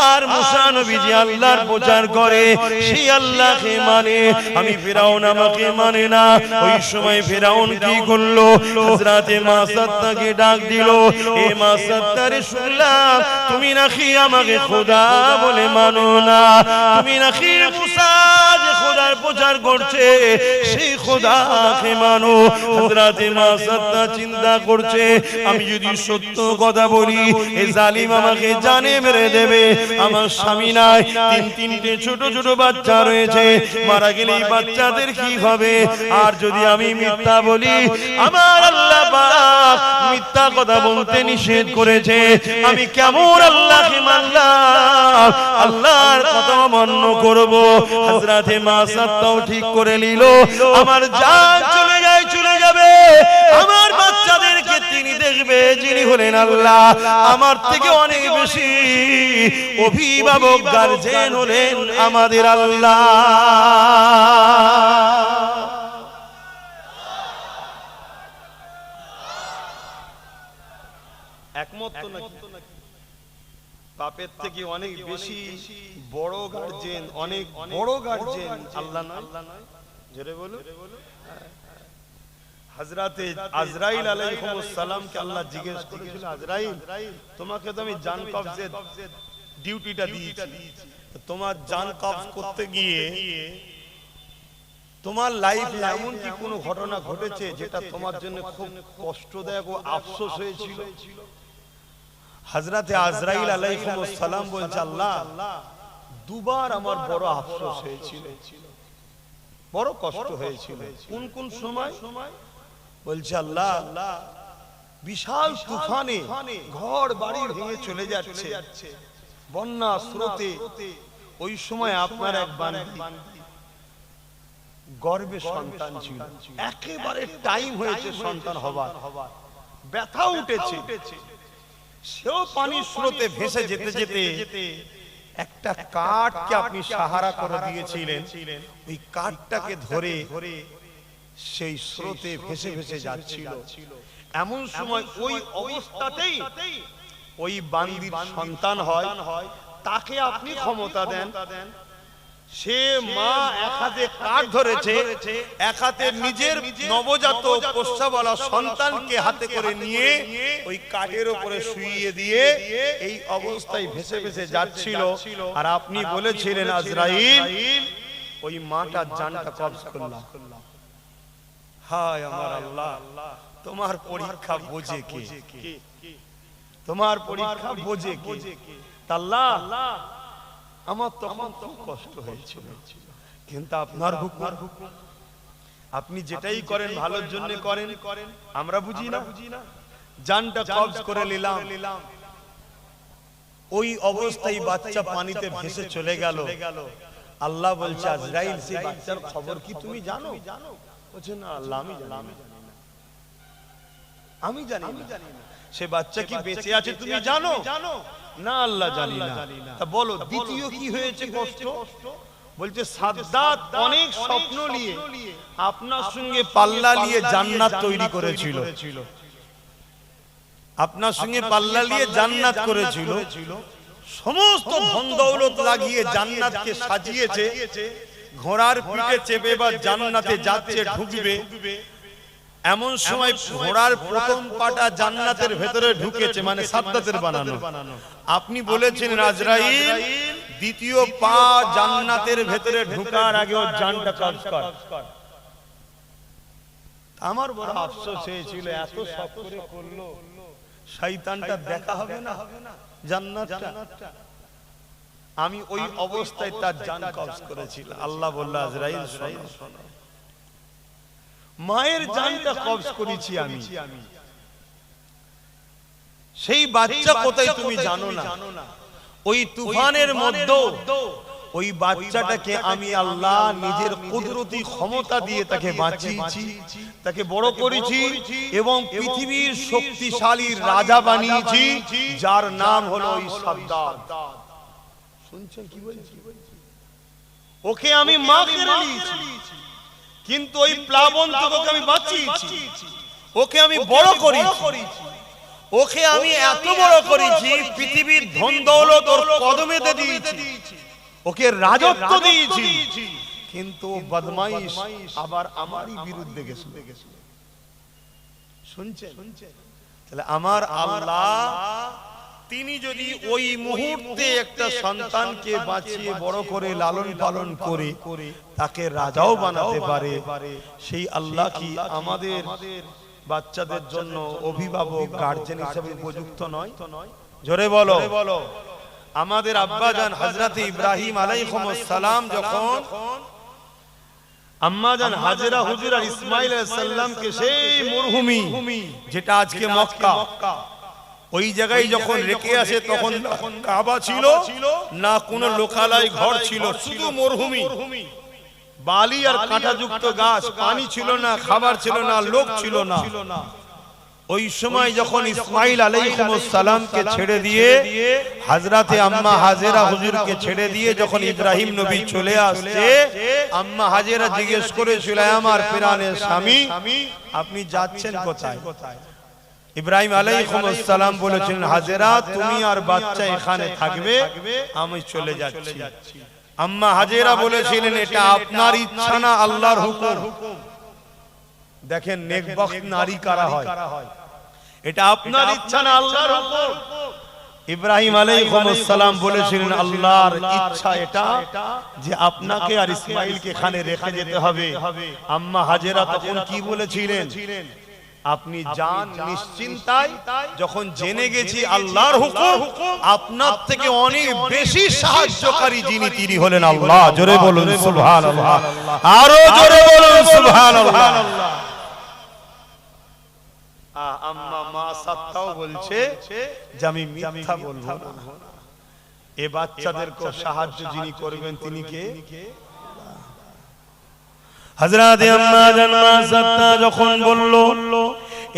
আর মুসা নবীজি আল্লাহর প্রচার করে, সেই আল্লাহকে মানে, আমি ফিরাউন আমাকে মানে না। ওই সময় ফিরাউন কি করলো? হযরতে মা সাত্তাকে ডাক দিল, এ মা সাত্তারে, শুনলাম তুমি নাকি আমাকে খোদা বলে মানো না, তুমি নাকি মুসা যে খোদার প্রচার করছে সেই খোদাকে মানো। হযরতে মা সাত্তা চিন্তা করছে, আমি যদি সত্য কথা বলি এই জালিম আমাকে জানে মেরে দেবে। আমার স্বামী নাই, তিনটে ছোট ছোট বাচ্চা রয়েছে, মারা গেলে এই বাচ্চাদের কি হবে? আর যদি আমি মিথ্যা বলি, আমার আল্লাহ পাক মিথ্যা কথা বলতে নিষেধ করেছে। আমি কেমন আল্লাহকে মানলাম, আল্লাহর কথা মান্য করব? হযরতে মা সাত্তাও ঠিক করে নিল, আমার জান চলে যায়, চলে যাবে, আমার বাচ্চাদেরকে তিনি দেখবে যিনি হলেন আল্লাহ। আমার থেকে অনেক বেশি অভিভাবক গার্জেন হলেন আমাদের আল্লাহ। একমত তো নাকি? বাপের থেকে অনেক বেশি বড় গার্জেন, অনেক বড় গার্জেন আল্লাহ নয়? জোরে বলো। হযরতে আজরাইল আলাইহিস সালামকে আল্লাহ জিজ্ঞেস করেছিল, আজরাইল তোমাকে তো আমি জান কবজে ডিউটিটা দিয়েছি, তোমার জান কবজ করতে গিয়ে তোমার লাইফে এমন কি কোনো ঘটনা ঘটেছে যেটা তোমার জন্য খুব কষ্টদায়ক ও আফসোস হয়েছিল? হযরতে আজরাইল আলাইহিস সালাম বলছে, আল্লাহ দুবার আমার বড় আফসোস হয়েছিল। বড় কষ্ট হয়েছিল। কোন কোন সময়? বলছে আল্লাহ বিশাল তুফানে ঘর বাড়ি ভেঙে চলে যাচ্ছে, বন্যা স্রোতে। ওই সময় আপনার এক বান্দি গর্ভে সন্তান ছিল, একেবারে টাইম হয়েছে সন্তান হবার, ব্যথা উঠেছে, সেও পানির স্রোতে ভেসে যেতে যেতে একটা কাঠকে আপনি সাহারা করে দিয়েছিলেন, ওই কাঠটাকে ধরে সেই স্রোতে ভেসে ভেসে যাচ্ছিল। এমন সময় ওই অবস্থাতেই ওই বান্দির সন্তান হয়, তাকে আপনি ক্ষমতা দেন। সে মা এক হাতে কাঠ ধরেছে, এক হাতে নিজের নবজাত পোষ্যওয়ালা সন্তানকে হাতে করে নিয়ে ওই কাঠের উপরে শুইয়ে দিয়ে এই অবস্থায় ভেসে ভেসে যাচ্ছিল। আর আপনি বলেছিলেন আজরাইল ওই মাটার জানটা কবজ করলাম। হায় আমার আল্লাহ, তোমার পরীক্ষা বোঝে কে? তোমার পরীক্ষা বোঝে কে? আল্লাহ আমার তখন খুব কষ্ট হয়েছিল, কিন্তু আপনার হুকুম, আপনি যেটাই করেন ভালোর জন্য করেন, আমরা বুঝি না। জানটা কবজ করে নিলাম। ওই অবস্থায় বাচ্চা পানিতে ভেসে চলে গেল। আল্লাহ বলছে আজরাইল সেই বাচ্চার খবর কি তুমি জানো? বলছে না আল্লাহ আমি জানি না। সে বাচ্চা কি বেঁচে আছে তুমি জানো? না আল্লাহ জানি না। তা বলো দ্বিতীয় কি হয়েছে কষ্ট? বলছে সাদ্দাত অনেক স্বপ্ন নিয়ে আপনার সঙ্গে পাল্লা নিয়ে জান্নাত তৈরি করেছিল, আপনার সঙ্গে পাল্লা নিয়ে জান্নাত করেছিল, সমস্ত ধন দৌলত লাগিয়ে জান্নাতকে সাজিয়েছে, ঘোড়ার পিঠে চেপে বা জান্নাতে যাচ্ছে, ঢুকবে। এমন সময় ঘোড়ার প্রথম পাটা জান্নাতের ভেতরে ঢুকেছে, মানে সাদ্দাতের বানানো। আপনি বলেছেন আজরাইল দ্বিতীয় পা জান্নাতের ভেতরে ঢুকার আগে ওর জানটা কবজ কর। আমার বড় আফসোস হয়েছিল, এত সব করে করলো, শয়তানটা দেখা হবে না জান্নাতটা। আমি ওই অবস্থায় তার জান কবজ করেছিলাম। আল্লাহ বলল আজরাইল শোনো, মায়ের জানটা কবজ করেছি আমি, সেই বাচ্চা কোথায় তুমি জানো না। ওই তুফানের মধ্যে ওই বাচ্চাটাকে আমি আল্লাহ নিজের কুদরতি ক্ষমতা দিয়ে তাকে বাঁচিয়েছি, তাকে বড় করেছি এবং পৃথিবীর শক্তিশালী রাজা বানিয়েছি, যার নাম হলো ওই সাদ্দাত। শুনছেন কি বলছি? ওকে আমি মা করে নিয়েছি, কিন্তু ওই প্লাবন থেকে আমি বাঁচিয়েছি, ওকে আমি বড় করেছি, ওকে আমি এত বড় করেছি পৃথিবীর ধন দৌলত ওর কদমেতে দিয়েছি, ওকে রাজত্ব দিয়েছি, কিন্তু বদমাইশ আবার আমারই বিরুদ্ধে গেছিল। শুনছেন? তাহলে আমার আল্লাহ তিনি যদি ওই মুহূর্তে একটা সন্তানকে বাঁচিয়ে বড় করে লালন পালন করে তাকে রাজাও বানাতে পারে, সেই আল্লাহ কি আমাদের বাচ্চাদের জন্য অভিভাবক গার্জেন হিসেবে উপযুক্ত নয়? জোরে বলো। আমাদের আব্বাজান হযরত ইব্রাহিম আলাইহিস সালাম যখন আম্মাজান হাজেরা হুজুর আর ইসমাইল আলাইহিস সালামকে সেই মরুভূমি যেটা আজকে মক্কা, ওই জায়গায় যখন রেখে আসে তখন কাবা ছিল না, কোনো লোকালয় ঘর ছিল, শুধু মরুভূমি, বালি আর কাঁটাযুক্ত গাছ, পানি ছিল না, খাবার ছিল না, লোক ছিল না। ওই সময় যখন ইসমাইল আলাইহিস সালামকে ছেড়ে দিয়ে হযরতে আম্মা হাজেরা হুজুরকে ছেড়ে দিয়ে যখন ইব্রাহিম নবী চলে আসছে, আম্মা হাজেরা জিজ্ঞেস করেছিল আমার প্রাণের স্বামী আপনি যাচ্ছেন কোথায়? ইব্রাহিম আলাইহিস সালাম বলেছিলেন হাজেরা তুমি আর বাচ্চা এখানে থাকবে, আমি চলে যাচ্ছি। আম্মা হাজেরা বলেছিলেন এটা আপনার ইচ্ছা না আল্লাহর হুকুম। দেখেন নেকবখত নারী কারা হয়, এটা আপনার ইচ্ছা না আল্লাহর হুকুম। ইব্রাহিম আলাইহিস সালাম বলেছিলেন আল্লাহর ইচ্ছা এটা যে আপনাকে আর ইসমাইলকে এখানে রেখে যেতে হবে। আম্মা হাজেরা তখন কি বলেছিলেন? আপনি যান নিশ্চিন্তায়, যখন জেনে গেছি আল্লাহর হুকুম, আপনার থেকে অনেক বেশি সাহায্যকারী যিনি তিনি হলেন আল্লাহ। জোরে বলুন সুবহানাল্লাহ, আরো জোরে বলুন সুবহানাল্লাহ। আম্মা মা সাত্তাও বলছে যে আমি মিথ্যা বলবো না। এ বাচ্চাদেরকে সাহায্য যিনি করবেন তিনি কে? হযরত আম্মা জান মা সাত্তা যখন বলল,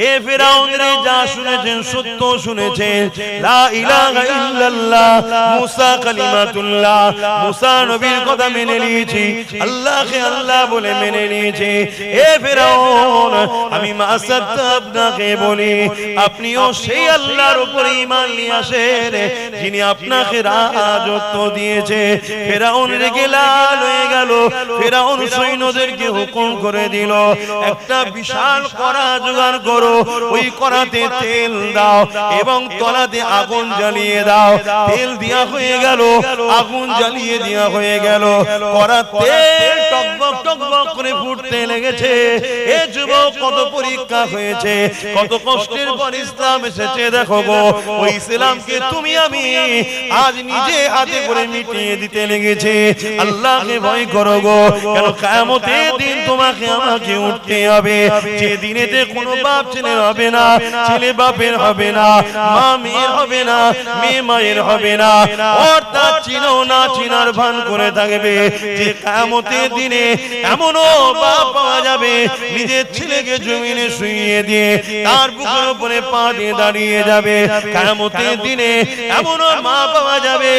এ ফিরাউন রে, যা শুনেছেন সত্য শুনেছেন, লা ইলাহা ইল্লাল্লাহ, মুসা কালিমাতুল্লাহ, মুসা নবীর কথা মেনে নিয়েছি, আল্লাহকে আল্লাহ বলে মেনে নিয়েছি। এ ফিরাউন, আমি মা সাত্তা আপনাকে বলি, আপনিও সেই আল্লাহর উপর ঈমান নিয়ে আসেন যিনি আপনাকে রাজত্ব দিয়েছে। ফিরাউন রেগে লাল হয়ে গেল। ফিরাউন সৈন্যদেরকে হুকুম করে দিল, একটা বিশাল কড়া জোগাড় করো, ওই কড়াতে তেল দাও এবং তলাতে আগুন জ্বালিয়ে দাও। তেল দেয়া হয়ে গেল, আগুন জ্বালিয়ে দেয়া হয়ে গেল, কড়া তেল টকবক টকবক করে ফুটতে লেগেছে। এ যুবক, কত পরীক্ষা হয়েছে, কত কষ্টের পর ইসলাম এসেছে। দেখো গো, ওই ইসলামকে তুমি আমি আজ নিজে হাতে করে মিটিয়ে দিতে লেগেছে। আল্লাহকে ভয় করো গো, কেন কিয়ামতের দিন তোমাকে আমাকে উঠতে হবে, যে দিনেতে কোনো বাপ ছেলে হবে না, ছেলে বাপের হবে না, মা মেয়ের হবে না, মেয়ে মায়ের হবে না, অর্থাৎ চিনো না চিনার ভান করে থাকবে। যে কিয়ামতের দিনে এমনও বাপ পাওয়া যাবে, নিজের ছেলেকে জমিনে শুইয়ে দিয়ে তার বুকের উপরে পা দিয়ে দাঁড়িয়ে যাবে। কিয়ামতের দিনে এমনও মা পাওয়া যাবে,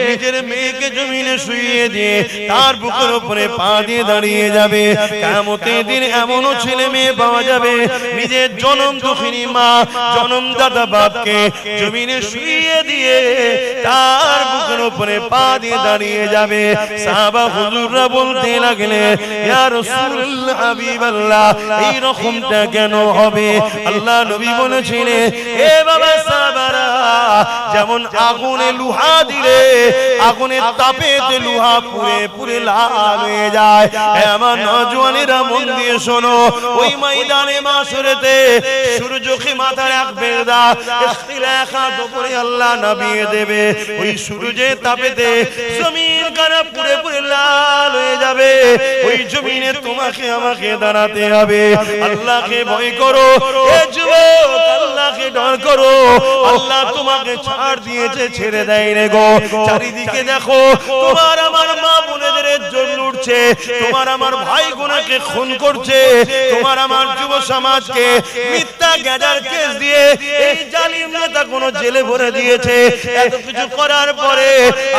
নিজের মেয়েকে জমিনে শুইয়ে দিয়ে তার বুকের উপরে পা দিয়ে দাঁড়িয়ে যাবে। কিয়ামতের দিন এমনও ছেলে মেয়ে পাওয়া যাবে, নিজের জনম দুঃখিনী মা, জনমদাতা বাপকে জমিনে শুইয়ে দিয়ে তার বুকের উপরে পা দিয়ে দাঁড়িয়ে যাবে। সাহাবা হুজুররা বলতে লাগলে, ইয়া রাসূলুল্লাহ, হাবিবাল্লাহ, এই রকমটা কেন হবে? আল্লাহ নবী বলেছিলেন, এ বাবা সাহাবারা, যেমন আগুনে লোহা দিলে আগুনের তাপেতে লোহা পুড়ে পুড়ে লাল হয়ে যায়, আমার নওজওয়ানেরা মন দিয়ে শোনো, ওই ময়দানে মাশরেতে সূর্যকে মাথা রাখবে না, ইখতিলাফাত উপরে আল্লাহ নামিয়ে দেবে। ওই সূর্যের তাপেতে জমিন কানা পুড়ে পুড়ে লাল হয়ে যাবে। ওই জমিনে তোমাকে আমাকে দাঁড়াতে হবে। আল্লাহকে ভয় করো এ যুবক, আল্লাহকে ডর করো। আল্লাহ তোমাকে ছাড় দিয়েছে, ছেড়ে দেয় রে গো। চারিদিকে দেখো, তোমার আমার মা বোনেদের ইজ্জত লুটছে, তোমার আমার ভাই বোনকে খুন করছে, তোমার আমার যুব সমাজকে মিথ্যা গ্যাজার কেস দিয়ে এই জালিম নেতা কোন জেলে ভরে দিয়েছে। এত কিছু করার পরে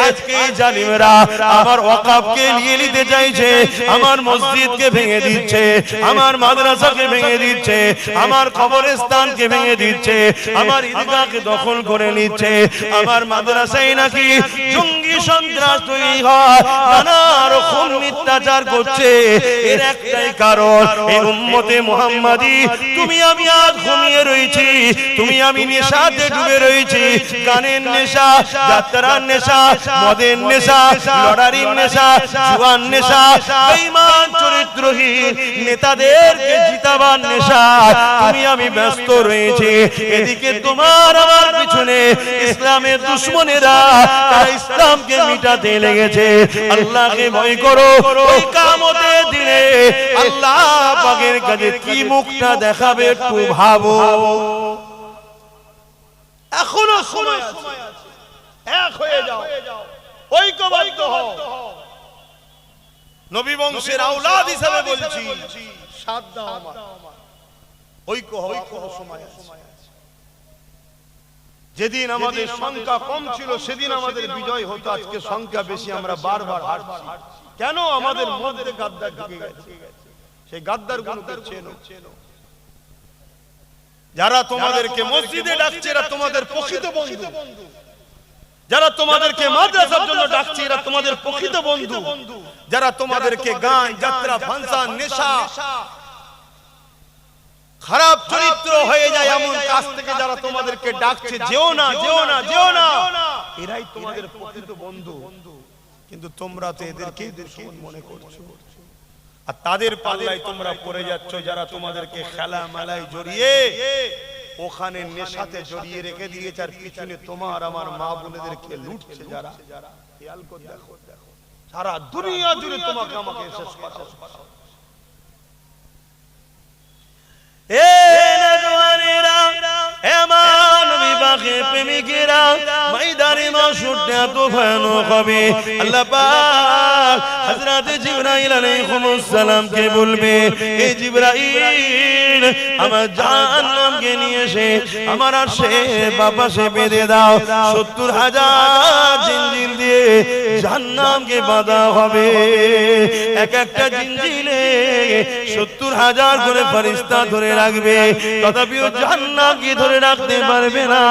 আজকে এই জালিমেরা আমার ওয়াকফকে নিয়ে নিতে চাইছে, আমার মসজিদকে ভেঙে দিচ্ছে, আমার মাদ্রাসাকে ভেঙে দিচ্ছে, আমার কবরস্থানকে ভেঙে দিচ্ছে, আমার ঈদগাহকে দখল করে নিচ্ছে। আমার মাদ্রাসায় নাকি জঙ্গি সন্ত্রাস তৈরি হয়, নানা রকম মিথ্যাচার করছে। এর একটাই কারণ, এই উম্মতে মুহাম্মাদি, তুমি আমি আজ ঘুমিয়ে রয়েছি, তুমি আমি নেশাতে ডুবে রয়েছি। গানের নেশা, যাত্রার নেশা, মদের নেশা, লটারির নেশা, জুয়ার নেশা, বেঈমান চরিত্রহীন নেতাদেরকে জিতাবার নেশা, তুমি আমি ব্যস্ত রয়েছি। এদিকে তোমার আমার পিছনে ইসলামের দুশমনেরা, তারা ইসলামকে মিটাতে লেগেছে। আল্লাহকে ভয় করো, ওই কিয়ামতের দিনে আল্লাহ পাকের কাছে কি মুখটা দেখাবে একটু ভাবো। এখনো সময় আছে, এক হয়ে যাও, ঐক্যবদ্ধ হও। নবী বংশের আওলাদ হিসেবে বলছি, সাথ দাও আমার, ঐক্য হও, এখনো সময় আছে। যেদিন আমাদের সংখ্যা কম ছিল সেদিন আমাদের বিজয় হতো, আজকে সংখ্যা বেশি, আমরা বারবার হারছি। কেন? আমাদের মধ্যে গাদ্দার ঢুকে গেছে। সেই গাদ্দার গুলোকে চেনো। যারা তোমাদেরকে মসজিদে ডাকছে এরা তোমাদের প্রকৃত বন্ধু, যারা তোমাদেরকে মাদ্রাসার জন্য ডাকছে এরা তোমাদের প্রকৃত বন্ধু, যারা তোমাদেরকে গান, যাত্রা, ফাংশন, নেশা, খারাপ চরিত্র হয়ে যায় এমন কাজ থেকে যারা তোমাদেরকে ডাকছে, যেও না যেও না যেও না, এরাই তোমাদের প্রকৃত বন্ধু। কিন্তু তোমরা তো এদেরকেই দুশমন মনে করছো। আর তাদের পাল্লায় তোমরা পড়ে যাচ্ছ যারা তোমাদেরকে খেলা মেলায় জড়িয়ে ওখানে নেশাতে জড়িয়ে রেখে দিয়েছে, আর পিছনে তোমার আমার মা বোনেদেরকে লুটছে যারা। খেয়াল করে দেখো, সারা দুনিয়া জুড়ে তোমাকে আমাকে শেষ করা। এ নওজওয়ানেরা, এ মানবী বাগে প্রেমিকেরা, ময়দানে মাশহুরটা তো ভয়ানক হবে। আল্লাহ পাক হযরত জিবরাইল আলাইহিস সালামকে বলবে, এ জিবরাইল আমার জাহান্নামকে নিয়ে এসে আমার আরশে বাপাশে বেঁধে দাও। ৭০,০০০ জিঞ্জির দিয়ে জাহান্নামকে বাঁধা হবে। এক একটা জিঞ্জিরে ৭০,০০০ করে ফেরেশতা ধরে রাখবে, তথাপিও জাহান্নামকে ধরে রাখতে পারবে না।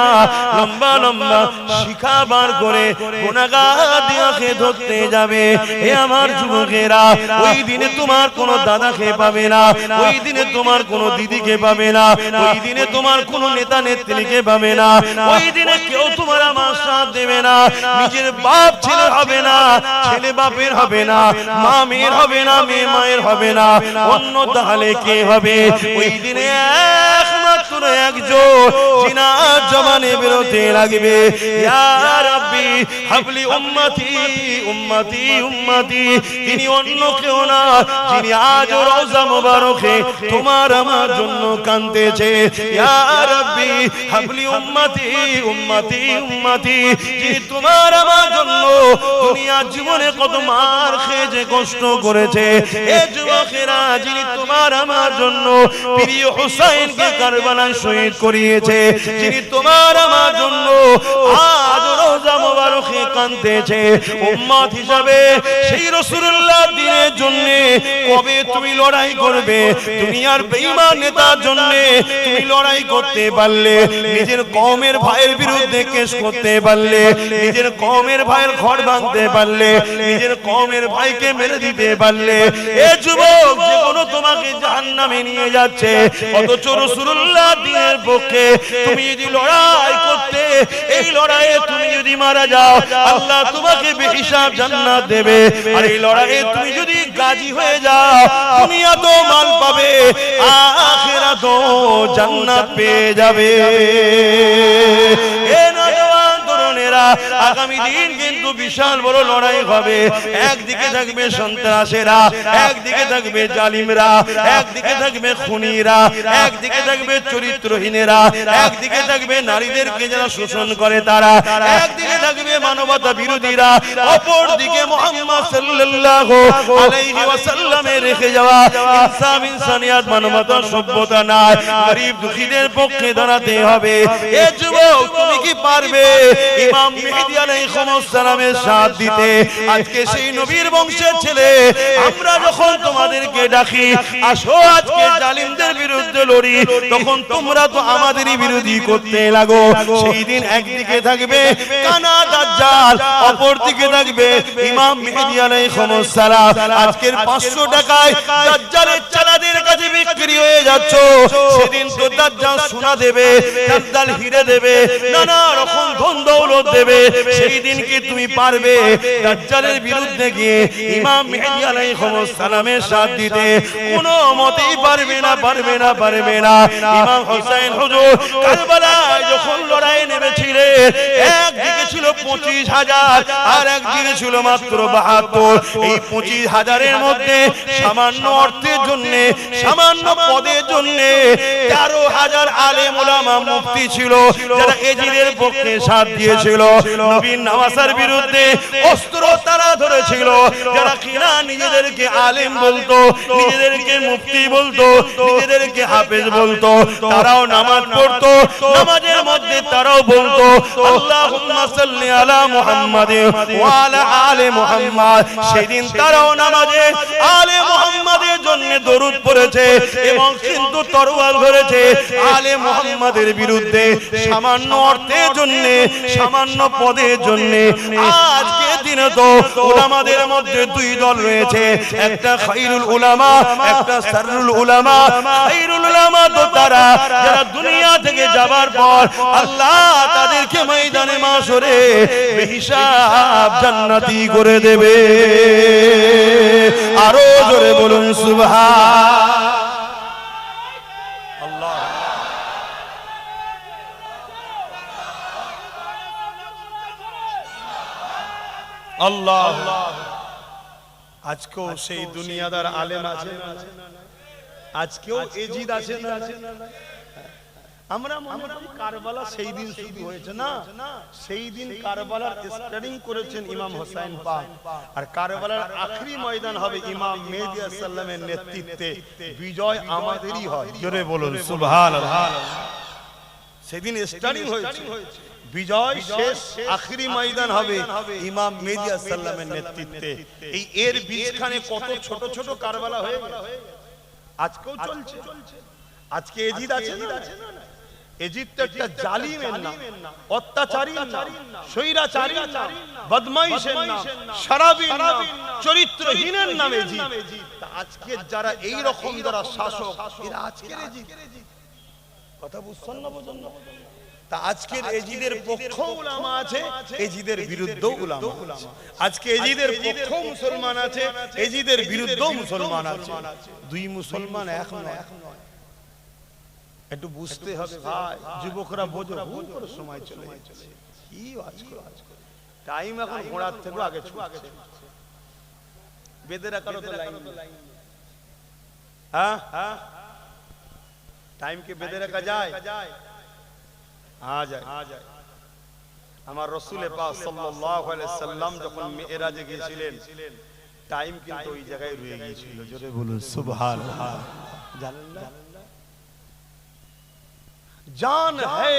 লম্বা লম্বা শিখা বার করে গুনাহগার দিয়াকে ধরতে যাবে। এ আমার যুবকেরা, ওই দিনে তোমার কোনো দাদাকে পাবে না, ওই দিনে তোমার কোনো দিদিকে পাবে না, ওই দিনে তোমার কোনো নেতা নেত্রীকে পাবে না, ওই দিনে কেউ তোমার আমার সাথ দেবে না। নিজের বাপ ছেলে হবে না, ছেলে বাপের হবে না, মা মেয়ের হবে না, মেয়ে মায়ের হবে না, অন্য তাহলে কে হবে? ওই দিনে একমাত্র একজন জিনার জবানে বেরোতে লাগবে, ইয়া রাব্বি হাবলি উম্মতি উম্মতি উম্মতি। তিনি অন্য কেউ না, যিনি আজ রওজা মুবারকে তোমার আমার জন্য কাঁদতেছে, ইয়া রাব্বি হাবলি উম্মতি উম্মতি উম্মতি। যিনি তোমার আমার জন্য দুনিয়ার জীবনে কত মার খেয়ে যে কষ্ট করেছে। এ যুবকেরা, যিনি তোমার আমার জন্য প্রিয় হুসাইনকে কারবালায় শহীদ করিয়েছে, যিনি তোমার আমার জন্য আজ রওজা মুবারকে কাঁদতেছে, উম্মত হিসাবে সেই রাসূলুল্লাহ দ্বীনের জন্য কবে তুমি লড়াই করবে? দুনিয়ার বেঈমান নেতার জন্য তুমি লড়াই করতে পারলে, নিজের কওমের ভাইয়ের বিরুদ্ধে কেস করতে পারলে, নিজের কওমের ভাইয়ের ঘর ভাঙতে পারলে, নিজের কওমের ভাইকে মেরে দিতে পারলে। এ যুবক, যে কোনো তোমাকে জাহান্নামে নিয়ে যাচ্ছে, অথচ রাসূলুল্লাহ দ্বীনের পক্ষে তুমি যদি লড়াই করতে, এই লড়াইয়ে তুমি যদি মারা যাও, আল্লাহ তোমাকে বেহিসাব জান্নাত দেবে। আর এই লড়াইয়ে তুমি যদি গাজী হয়ে যাও, দুনিয়া তো মাল পাবে, আখিরাতও জান্নাত পেয়ে যাবে। এ নওজওয়ান তরুণেরা, আগামী দিন কিন্তু বিশাল বড় লড়াই হবে। একদিকে থাকবে সন্ত্রাসীরা, একদিকে থাকবে জালিমরা, একদিকে থাকবে খুনিরা, একদিকে থাকবে চরিত্রহীনেরা, একদিকে থাকবে নারীদেরকে যারা শোষণ করে তারা, একদিকে থাকবে মানবতা বিরোধীরা, অপর দিকে মুহাম্মদ সাল্লাল্লাহু আলাইহি ওয়াসাল্লামের রেখে যাওয়া ইনসাফ ইনসানিয়াত মানবতা সভ্যতা নাই, গরীব দুঃখীদের পক্ষে দাঁড়াতে হবে। এ যুবক, তুমি কি পারবে ইমাম মেহেদী আলাইহিস সালামের সাথ দিতে? আজকে সেই নবীর বংশের ছেলে আমরা যখন তোমাদেরকে ডাকি, আসো আজকে জালিমদের বিরুদ্ধে লড়ি, তখন তোমরা তো আমাদেরই বিরোধী করতে লাগো। সেই দিন একদিকে থাকবে কানা দাজ্জাল, অপর দিকে থাকবে ইমাম মেহেদী আলাইহিস সালাম। আজকের 500 টাকায় দাজ্জালের চালাদের কাছে বিক্রি হয়ে যাচ্ছ, সেদিন তো দাজ্জাল সোনা দেবে, দাজ্জাল হিরে দেবে, নানা রকম ধন দৌলত দেবে। সেই দিন কি তুমি পারবে দাজ্জালের বিরুদ্ধে গিয়ে ইমাম মেহেদী আলাইহিস সালামের সাথ দিতে? কোনো মতেই পারবে না, পারবে না, পারবে না। ইমাম হোসেন হুজুর কারবালায় যখন লড়াই নেমেছিলেন, একদিকে ছিল 25,000 আর একদিকে ছিল মাত্র 72। এই 25,000-এর মধ্যে সামান্য অর্থের জন্য, সামান্য পদের জন্য 13,000 আলেম উলামা মুফতি ছিল, যারা এজিদের পক্ষে সাথ দিয়েছিল। নবীর নামাজের বিরুদ্ধে অস্ত্র তারা ধরেছিল, যারা কিনা নিজেদেরকে আলেম বলতো, নিজেদেরকে মুফতি বলতো, নিজেদেরকে হাফেজ বলতো, তারাও নামাজ পড়তো। নামাজের মধ্যে তারাও বলতো আল্লাহুম্মা সাল্লি আলা মুহাম্মাদিন ওয়া আলা আলি মুহাম্মাদ। সেদিন তারাও নামাজে আলে মুহাম্মাদের জন্য দরুদ পড়েছে এবং কিন্তু তরওয়াল ধরেছে আলে মুহাম্মাদের বিরুদ্ধে, সামান্য অর্থের জন্য, সামান্য পদের জন্য। আজকে দিনে তো উলামাদের মধ্যে দুই দল রয়েছে, একটা খায়রুল উলামা, একটা শাররুল উলামা। খায়রুল উলামা তো তারা যারা দুনিয়া থেকে যাবার পর আল্লাহ তাদেরকে ময়দানে মাশরে বেহিসাব জান্নাতি করে দেবে। আরো জোরে বলুন সুবহান আল্লাহ। আল্লাহ। আজকেও সেই দুনিয়াদার আলেম আছে, আজকেও এজিদ আছে না? আমরা মনে করি কারবালা সেই দিন শুরু হয়েছে, না, সেই দিন কারবালার স্টার্টিং করেছেন ইমাম হোসেন পাক, আর কারবালার আখরি ময়দান হবে ইমাম মেহেদী আলাইহিস সালামের নেতৃত্বে। বিজয় আমাদেরই হয়, জোরে বলুন সুবহানাল্লাহ। সেদিন স্টার্টিং হয়েছে, বিজয় শেষ, আখরি ময়দান হবে ইমাম মেহেদী আলাইহিস সালামের নেতৃত্বে। এই এর বীজখানে কত ছোট ছোট কারবালা হয়ে গেছে, আজকেও চলছে। আজকে এজিদ আছে না? এজিদ তো একটা জালিমের নাম, অত্যাচারীর নাম, স্বৈরাচারীর নাম, বদমাইশের নাম, শরাবীর নাম, চরিত্রহীনের নাম এজিদ। আজকে যারা এই রকম যারা শাসক, এরা আজকের এজিদ। কথা বুঝছেন না? বোঝেন না? তা আজকের এজিদের পক্ষ উলামা আছে, এজিদের বিরুদ্ধ উলামা আছে। আজকে এজিদের পক্ষ মুসলমান আছে, এজিদের বিরুদ্ধ মুসলমান আছে। দুই মুসলমান এক নয়। একটু বুঝতে হবে ভাই, যুবকরা বোঝো, ভুল করে সময় চলে যাচ্ছে। কি আজকে টাইম এখন ঘোড়ার থেকে আগে ছুটছে। বেঁধে রাখারও তো লাইন, হ্যাঁ, টাইমকে বেঁধে রাখা যায়? যায়। আমার রাসূল পাক সাল্লাল্লাহু আলাইহি সাল্লাম যখন মিরাজে গিয়েছিলেন, টাইম কিন্তু ওই জায়গায় রয়ে গিয়েছিল। জোরে বলুন সুবহানাল্লাহ। জানেন না? जान है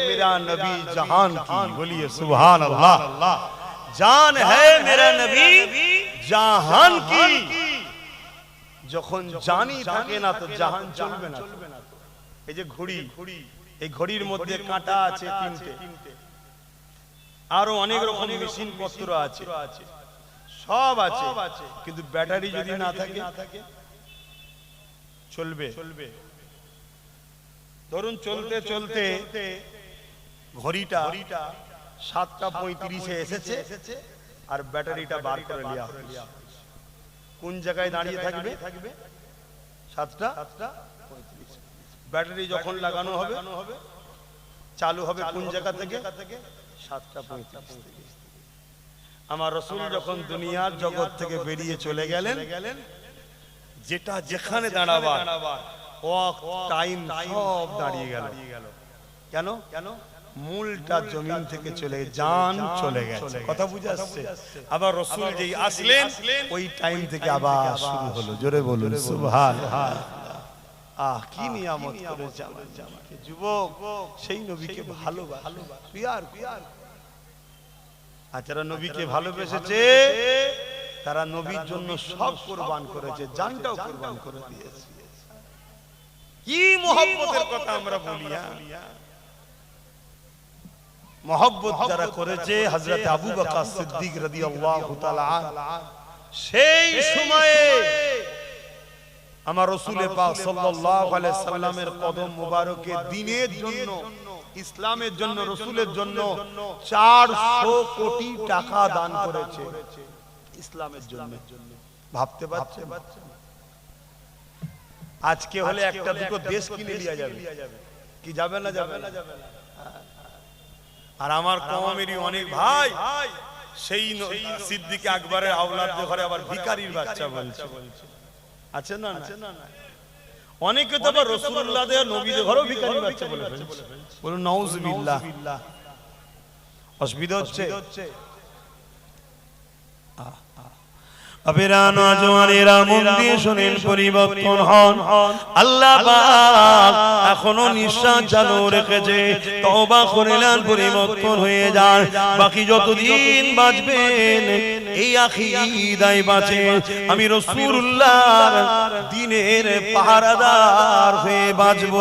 मेरा नबी जहान की, बोलिए सुभान अल्लाह। जान है मेरा नबी জাহান কি। যখন জানি থাকে না তো জাহান চলবে না। এই যে ঘড়ি, এই ঘড়ির মধ্যে কাঁটা আছে তিনটে, আরো অনেক রকম মেশিন পত্র আছে, সব আছে, কিন্তু ব্যাটারি যদি না থাকে চলবে? ধরুন চলতে চলতে ঘড়িটা 7:35 এসেছে আর ব্যাটারিটা বার করে নেওয়া হয়েছে, কোন জায়গায় দাঁড়িয়ে থাকবে? 7:35। ব্যাটারি যখন লাগানো হবে চালু হবে কোন জায়গা থেকে? 7:35 থেকে। আমার রাসূল যখন দুনিয়ার জগৎ থেকে বেরিয়ে চলে গেলেন, যেটা যেখানে দাঁড়াবার ওয়াক্ত টাইম সব দাঁড়িয়ে গেল। কেন? মূলটা জমিন থেকে চলে, জান চলে গেছে। কথা বুঝে আসছে? আবার রাসূল যেই আসলেন ওই টাইম থেকে আবার শুরু হলো। জোরে বলুন সুবহানাল্লাহ। কি নিয়ামত করেছে আমার জামাকে। যুবক সেই নবীকে ভালোবাসে, পিয়ার। আর যারা নবীকে ভালোবেসেছে তারা নবীর জন্য সব কুরবান করেছে, জানটাও কুরবান করে দিয়েছে। কি মহব্বতের কথা আমরা বলি। মহব্বত যারা করেছে হযরত আবু বকর সিদ্দিক রাদিয়াল্লাহু তাআলা সেই সময়ে আমার রাসূল পাক সাল্লাল্লাহু আলাইহি সাল্লামের কদম মোবারকে দ্বীনের জন্য, ইসলামের জন্য, রাসূলের জন্য 400 কোটি টাকা দান করেছে ইসলামের জন্য। ভাবতে পারছেন? আজকে হলে একটা দুটো দেশ কিনে লিয়া যাবে, কি যাবে না? যাবে না। আর আমার কওমেরই অনেক ভাই সেই সিদ্দিক আকবরের আওলাদদের ঘরে আবার ভিখারির বাচ্চা বলছে, আছে না? অনেকে তো আবার রাসূলুল্লাহদের নবীদের ঘরেও ভিখারির বাচ্চা বলে ফেলছে। বলুন নাউযুবিল্লাহ। অসুবিধা হচ্ছে? আবেরা নওজওয়ানেরা মন দিয়ে শুনেন, পরিবর্তন হন। আল্লাহ পাক এখনো নিঃশ্বাস চালু রেখেছে, তওবা করে নেন, পরিবর্তন হয়ে যান। বাকি যতদিন বাঁচবেন এই আকীদায় বাঁচেন, আমি রাসূলুল্লাহর দ্বীনের পাহারাদার হয়ে বাঁচব।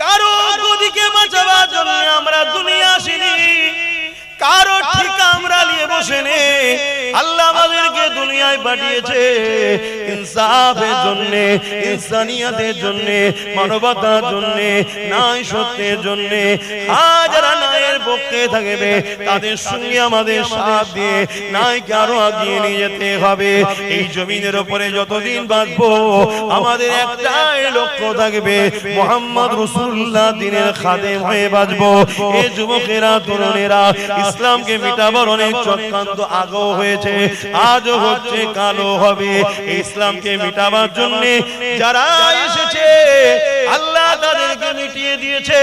কারো গদিকে বাঁচাবার জন্য আমরা দুনিয়া আসিনি, কারো ঠিকা আমরা নিয়ে বসে নেই। আল্লাহ আমাদেরকে দুনিয়ায় পাঠিয়েছে ইনসাফের জন্য, ইনসানিয়াতের জন্য, মানবতার জন্য, ন্যায় সত্যের জন্য। যারা ন্যায়ের পক্ষে থাকবে তাদের সঙ্গে আমাদের সাথ দিয়ে ন্যায়কে আরো আগিয়ে নিয়ে যেতে হবে। এই জমিনের উপরে যতদিন বাঁচবো আমাদের একটাই লক্ষ্য থাকবে, মুহাম্মদ রাসূলুল্লাহ দিনের খাদেম হয়ে বাঁচবো। এই যুবকেরা, তরুণেরা, ইসলামকে মিটাবার অনেক চক্রান্ত আগেও হয়েছে, আজও হচ্ছে, কালও হবে। ইসলামকে মিটাবার জন্য যারা এসেছে আল্লাহ তাদেরকে মিটিয়ে দিয়েছে,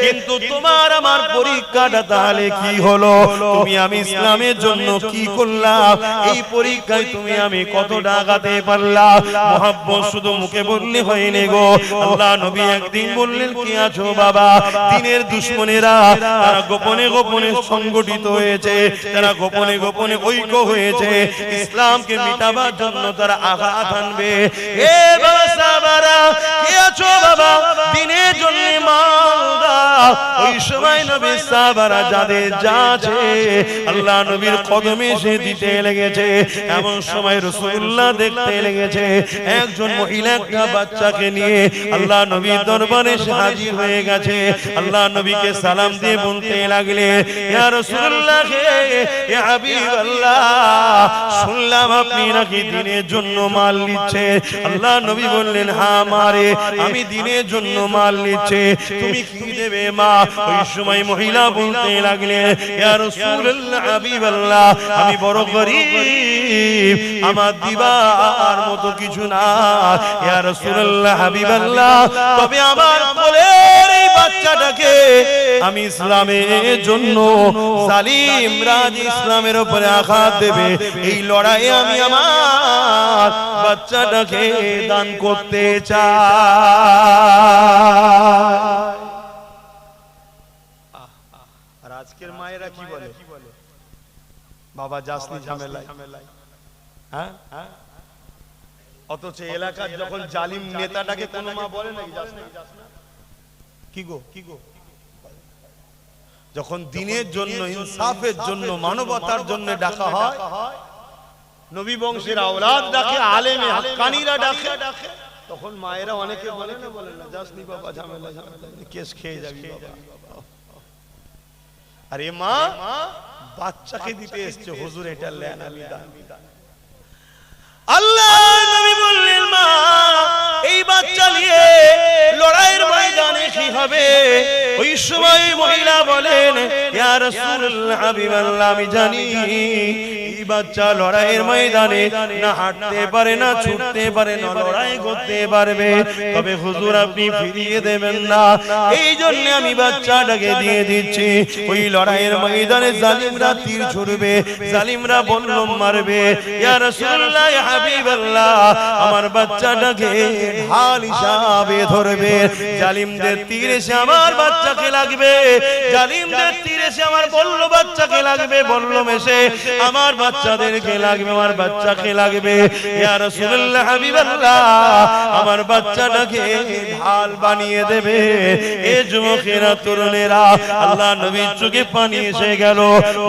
কিন্তু তোমার আমার পরীক্ষাটা তাহলে কি হলো? তুমি আমি ইসলামের জন্য কি করলাম? এই পরীক্ষায় তুমি আমি কতটা আগাতে পারলাম? মুহাব্বত শুধু মুখে বললে হয়নি গো। আল্লাহ নবী একদিন বললেন, কি আছো বাবা? দিনের দুশমনেরা তারা গোপনে গোপনে সংগঠিত হয়েছে, তারা গোপনে গোপনে ঐক্য হয়েছে, ইসলামকে মিটাবার জন্য তারা আঘাত আনবে। এ বাবা সাহাবারা, কি আছো বাবা? দিনের জন্য মাল দাও। ওই সময় নবী সাহাবারা যাদের যা আছে আল্লাহ নবীর কদমে সে দিতে লেগেছে। এমন সময় রাসূলুল্লাহ দেখতে লেগেছে একজন মহিলা একটা বাচ্চাকে নিয়ে আল্লাহ নবীর দরবারে সে হাজির হয়ে গেছে। আল্লাহ নবীকে সালাম দিয়ে বলতে লাগলে, ইয়া রাসূলুল্লাহ, ইয়া হাবিবাল্লাহ, শুনলাম আপনি নাকি দিনের জন্য মাল নিচ্ছে। আল্লাহ নবী বললেন, হ্যাঁ মারে, আমি দিনের জন্য মাল নিচ্ছে, তুমি কি দেবে মা? ওই সময় মহিলা বলতে লাগলে, ইয়া রাসূলুল্লাহ, হাবিবাল্লাহ, আমি বড় গরীব, আমার দিবার মতো কিছু না। ইয়া রাসূলুল্লাহ, হাবিবাল্লাহ, তবে আমার কোলের এই বাচ্চাটাকে আমি ইসলামের জন্য, জালিম রাজ ইসলামের উপরে আঘাত দেবে, এই লড়াইয়ে আমি আমার বাচ্চাটাকে দান করতে চাই। আর আজকের মায়েরা কি বলে? বাবা যাসনি ঝামেলায়, হ্যাঁ? অথচ এলাকার যখন জালিম নেতাটাকে কোন মা বলে নাকি যাসনি? কি গো, কি গো? যখন দিনের জন্য, ইনসাফের জন্য, মানবতার জন্য ডাকা হয়, নবী বংশের আওলাদ ডাকে, আলেমে হাক্কানীরা ডাকে, তখন মায়েরা অনেকে বলে না, বলে না, যাসনি বাবা, ঝামেলা, ঝামেলা, কেস খেয়ে যাবি বাবা। আরে মা বাচ্চাকে দিতে এসছে, হুজুর এটা নেন, আমি দান। আল্লাহ নবী বললেন, মা এই বাচ্চা নিয়ে লড়াইয়ের ময়দানে কি হবে? ওই সময় মহিলা বলেন, ইয়া রাসূলুল্লাহ, হাবিবাল্লাহ, আমি জানি এই বাচ্চা লড়াইয়ের ময়দানে না হাঁটতে পারে, না ছুটতে পারে, না লড়াই করতে পারবে, তবে হুজুর আপনি ফিরিয়ে দেবেন না, এই জন্য আমি বাচ্চাটাকে দিয়ে দিচ্ছি। ওই লড়াইয়ের ময়দানে জালিমরা তীর ছুড়বে, জালিমরা বল্লম মারবে, ইয়া রাসূলুল্লাহ, ইয়া হাবিবাল্লাহ, আমার বাচ্চাটাকে ঢাল হিসাবে ধরবে। জালিমদের তীর এসে আমার বাচ্চাকে লাগবে, জালিমদের তীর এসে আমার বল্ল বাচ্চাকে লাগবে, বল্লম এসে আমার বাচ্চাদেরকে লাগবে, আমার বাচ্চাকে লাগবে। ইয়া রাসূলুল্লাহ, হাবিবাল্লাহ, আমার বাচ্চাটাকে ঢাল বানিয়ে দেবে। এ যুবকেরা, তরুণেরা, আল্লাহ নবীর চোখে পানি এসে গেল।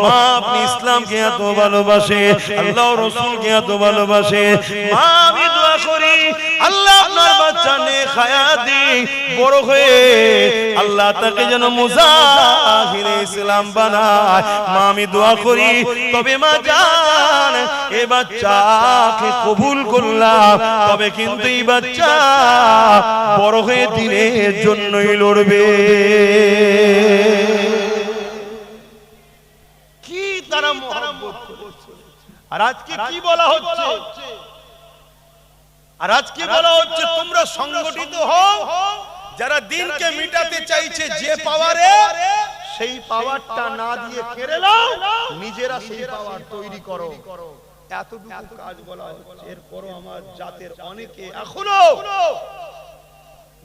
মা আপনি ইসলামকে এত ভালোবাসে, আল্লাহ রাসূলকে এত ভালোবাসে, মা আমি দোয়া করি আল্লাহ আপনার বাচ্চা নেক হায়াত দিক, বড় হয়ে আল্লাহ তাকে যেন মুজাহিরে ইসলাম বানায়। মা আমি দোয়া করি, তবে মা জান এই বাচ্চাকে কবুল করলাম, তবে কিন্তু এই বাচ্চা বড় হয়ে দিনের জন্যই লড়বে। কি তারা মহব্বত করেছে। আর আজকে কি বলা হচ্ছে? আর আজকে বলা হচ্ছে তোমরা সংগঠিত হও, যারা দিনকে মিটাতে চাইছে যে পাওয়ারে, সেই পাওয়ারটা না দিয়ে কেড়ে নাও, নিজেরা সেই পাওয়ার তৈরি করো। এতটুকু কাজ বলা হচ্ছে। এরপরও আমার জাতের অনেকে এখনো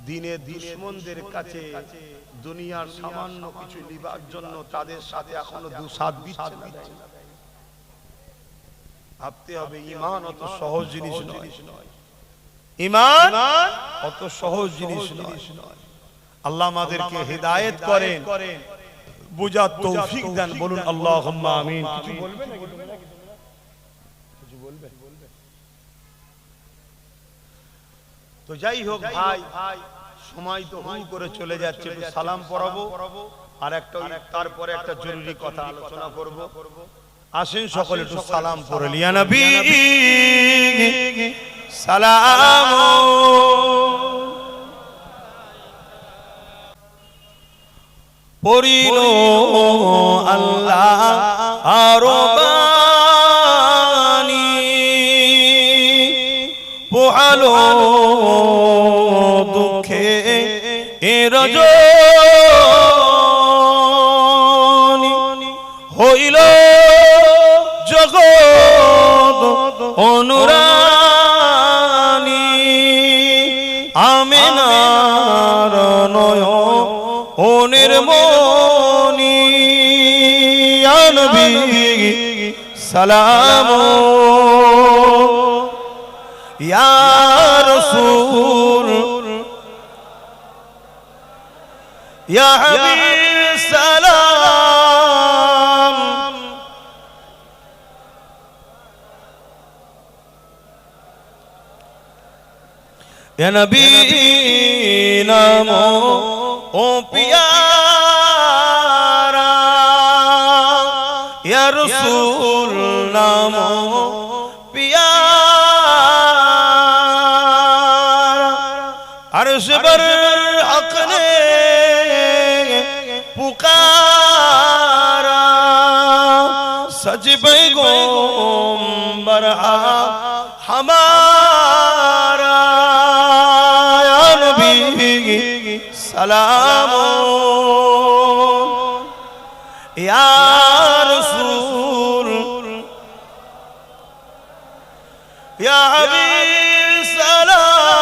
দিনের দুশমনদের কাছে দুনিয়ার সামান্য কিছু লিবার জন্য তাদের সাথে এখনো দুসাদ দিচ্ছে না। ভাবতে হবে ঈমান অত সহজ জিনিস নয়, ঈমান অত সহজ জিনিস নয়। আল্লাহ আমাদেরকে হিদায়াত করেন, বুঝার তৌফিক দেন। বলুন আল্লাহুম্মা আমিন। কিছু বলবেন নাকি? তো যাই হোক ভাই, সময় তো হু করে চলে যাচ্ছে, একটু সালাম পড়াবো আর একটা তারপরে একটা জরুরি কথা আলোচনা করব। আসেন সকলে একটু সালাম পড়ে লিয়া নবী সালাম পড়িল আল্লাহ আরো বাণী পোহালো দুঃখে রজনী হইল জগৎ অনুরানী আমিনার নয়নের মনি ইয়া নবী সালাম ইয়া রাসূল ইয়া হাবিব সালাম ইয়া নবী নাম ও পিয়ারা ইয়া রাসূল নাম পিয়ারা আরশ বর হক ने पुकारा सज पैगंबर हमारा या नबी सलाम या रसूल या हबीब सलाम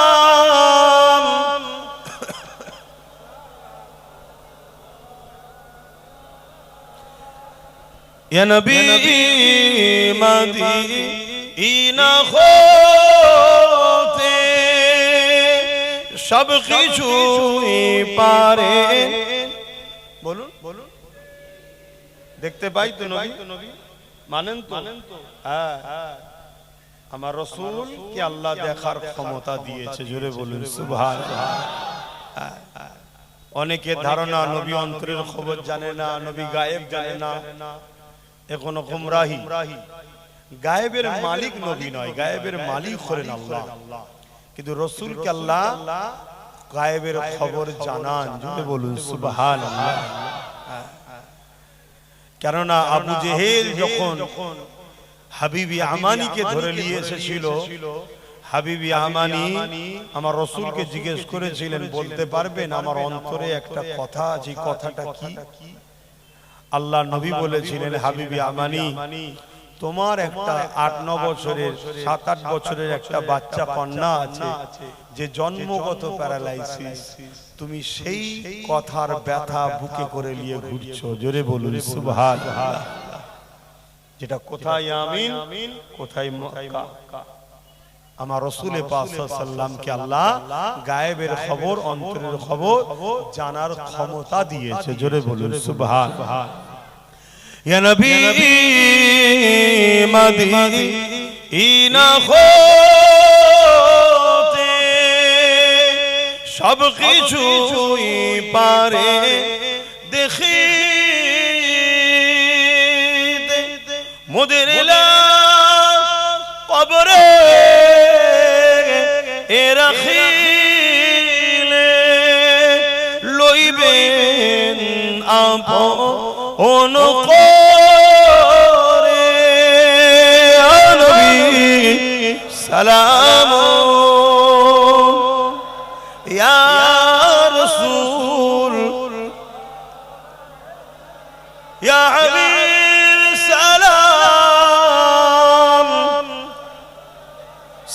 या नबी मदीना होते सब কিছুই পারে বলুন বলুন দেখতে পাই তো নবী মানেন তো হ্যাঁ আমার রাসূল কে আল্লাহ দেখার ক্ষমতা দিয়েছে জোরে বলুন সুবহানাল্লাহ অনেকের ধারণা নবী অন্তরের খবর জানে না নবী গায়েব জানে না এখনো গুমরাহি গায়েবের মালিক নবী নয় গায়েবের মালিক হলেন আল্লাহ কিন্তু রাসূলকে আল্লাহ গায়েবের খবর জানান জোরে বলুন সুবহানাল্লাহ কারণ আবু জেহেল যখন হাবিবি আমানিকে ধরে নিয়ে এসেছিল হাবিবি আমানি আমার রাসূলকে জিজ্ঞেস করেছিলেন বলতে পারবেন আমার অন্তরে একটা কথা আছে কথাটা কি আল্লাহ নবী বলেছিলেন হাবিবি আমানি তোমার একটা 8-9 বছরের 7-8 বছরের একটা বাচ্চা কন্যা আছে যে জন্মগত প্যারালাইসিস তুমি সেই কথার ব্যথা বুকে করে নিয়ে ঘুরছো জোরে বলুন সুবহানাল্লাহ যেটা কোথায় আমিন কোথায় মক্কা আমার রাসূল পাক সাল্লাল্লাহু আলাইহি সাল্লামকে আল্লাহ গায়েবের খবর অন্তরের খবর জানার ক্ষমতা দিয়েছে জোরে বলুন সুবহানাল্লাহ ইয়া নবী মদীনা হতে সব কিছুই পারে দেখিতে মোদের লাশ কবরে রাখিলে লইবেন আপন করে নবী সালাম ইয়া রাসূল ইয়া হাবিব সালাম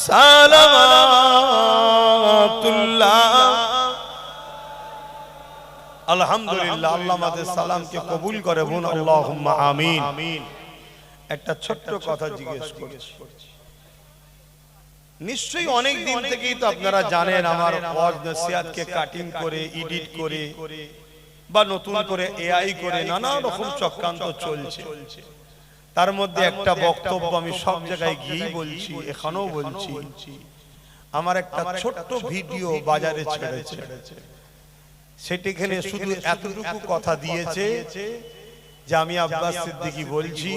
সালামাতুল্লাহ আলহামদুলিল্লাহ আল্লাহ আমাদের সালামকে কবুল করে বলুন আল্লাহুম্মা আমিন একটা ছোট্ট কথা জিজ্ঞেস করছি নিশ্চয়ই অনেক দিন থেকেই তো আপনারা জানেন আমার ওয়াজ নসিহতকে কাটিং করে এডিট করে বা নতুন করে এআই করে নানা রকম চক্রান্ত চলছে তার মধ্যে একটা বক্তব্য আমি সব জায়গায় গিয়েই বলছি এখানেও বলছি আমার একটা ছোট্ট ভিডিও বাজারে ছেড়েছে, সেটিখানে শুধু এতটুকু কথা দিয়েছে যে আমি আব্বাস সিদ্দিকী বলছি,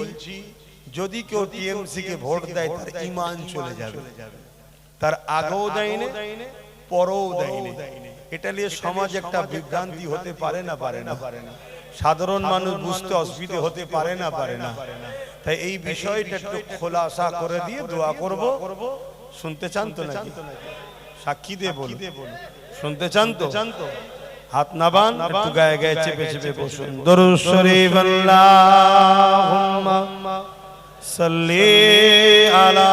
যদি কেউ টিএমসি কে ভোট দেয় তার ঈমান চলে যাবে, তার আগেও দেয়নি পরেও দেয়নি। এটা নিয়ে সমাজ একটা বিভ্রান্তি হতে পারে না, পারে না, সাধারণ মানুষ বুঝতে অসুবিধা হতে পারে না, পারে না। তাই এই বিষয়টা একটু খোলাসা করে দিয়ে দোয়া করব। শুনতে চান তো নাকি? সাক্ষী দিয়ে বলুন, শুনতে চান তো? হাত নাবান, একটু গায়ে গায়ে চেপে চেপে বসুন। দরুদ শরীফ আল্লাহুম্মা সাল্লি আলা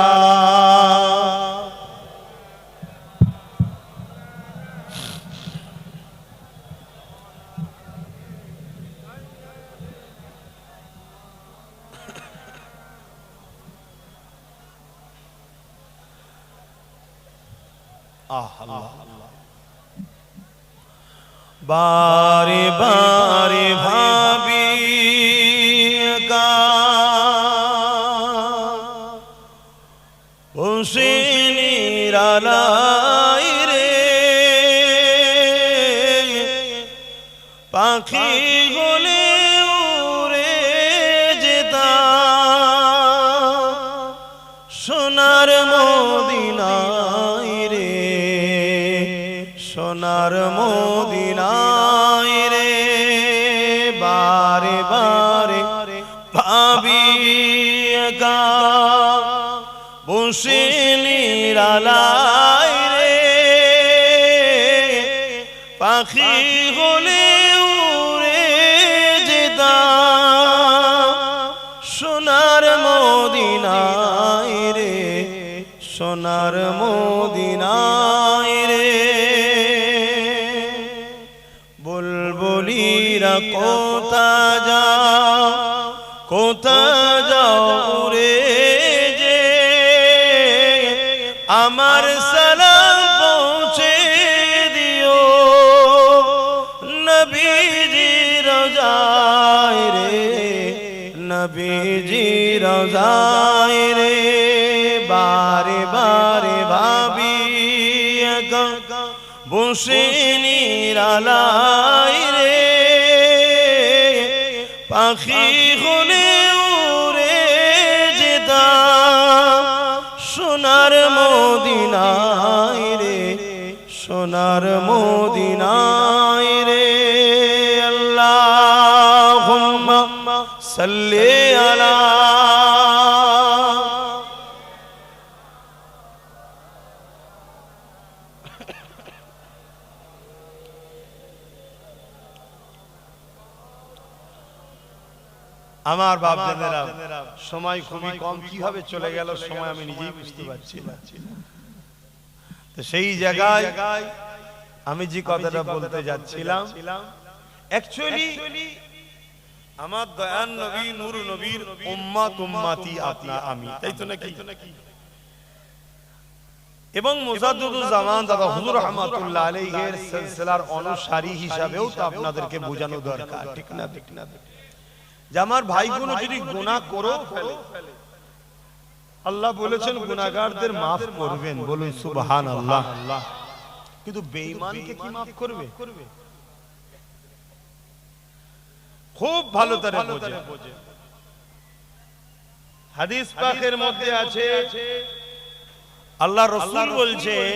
বারে বারে ভাবি বসে নিরালাই রে, পাখি গলে উড়ে যেতাম সোনার মদিনায় রে, সোনার মদিনায় রে। বারে বারে ভাবি একা বসে নিরালাই রে, পাখি হলে উড়ে যেতাম সোনার মদিনায় রে, সোনার মদিনায় রে। বুলবুলিরা কোথা যাও, কোথা যাও রে যে, আমার সালাম পৌঁছে দিও নবীজি রওজায় রে, নবীজি রওজায় রে। বারে বারে ভাবি একা বসে নিরালাই রে, পাখি হলে উড়ে যেতাম সোনার মদিনায় রে, সোনার মদিনায় রে। আল্লাহুম্মা সাল্লি আলা আমার বাপ জানেরা। সময় খুবই কম, কিভাবে চলে গেল সময় আমি নিজেই বুঝতে পারছি না। তো সেই জায়গায় আমি যে কথাটা বলতে যাচ্ছিলাম, অ্যাকচুয়ালি আমার দয়ান নবী নূর নবীর উম্মত উম্মতি আপনা আমি, তাই তো নাকি? এবং মুজাদ্দিদুল জামান দাদা হুজুর রাহমাতুল্লাহ আলাইহির সিলসিলার অনুসারী হিসাবেও তো আপনাদেরকে বোঝানো দরকার, ঠিক না? ঠিক না? যে আমার ভাইগুলো যদি গুনাহ করেও ফেলে, আল্লাহ বলেছেন গুনাহগারদের maaf করবেন, বলুন সুবহানাল্লাহ। কিন্তু বেঈমানকে কি maaf করবে? খুব ভালো করে বোঝে। হাদিস পাকের মধ্যে আছে, আল্লাহ রাসূল বলছেন,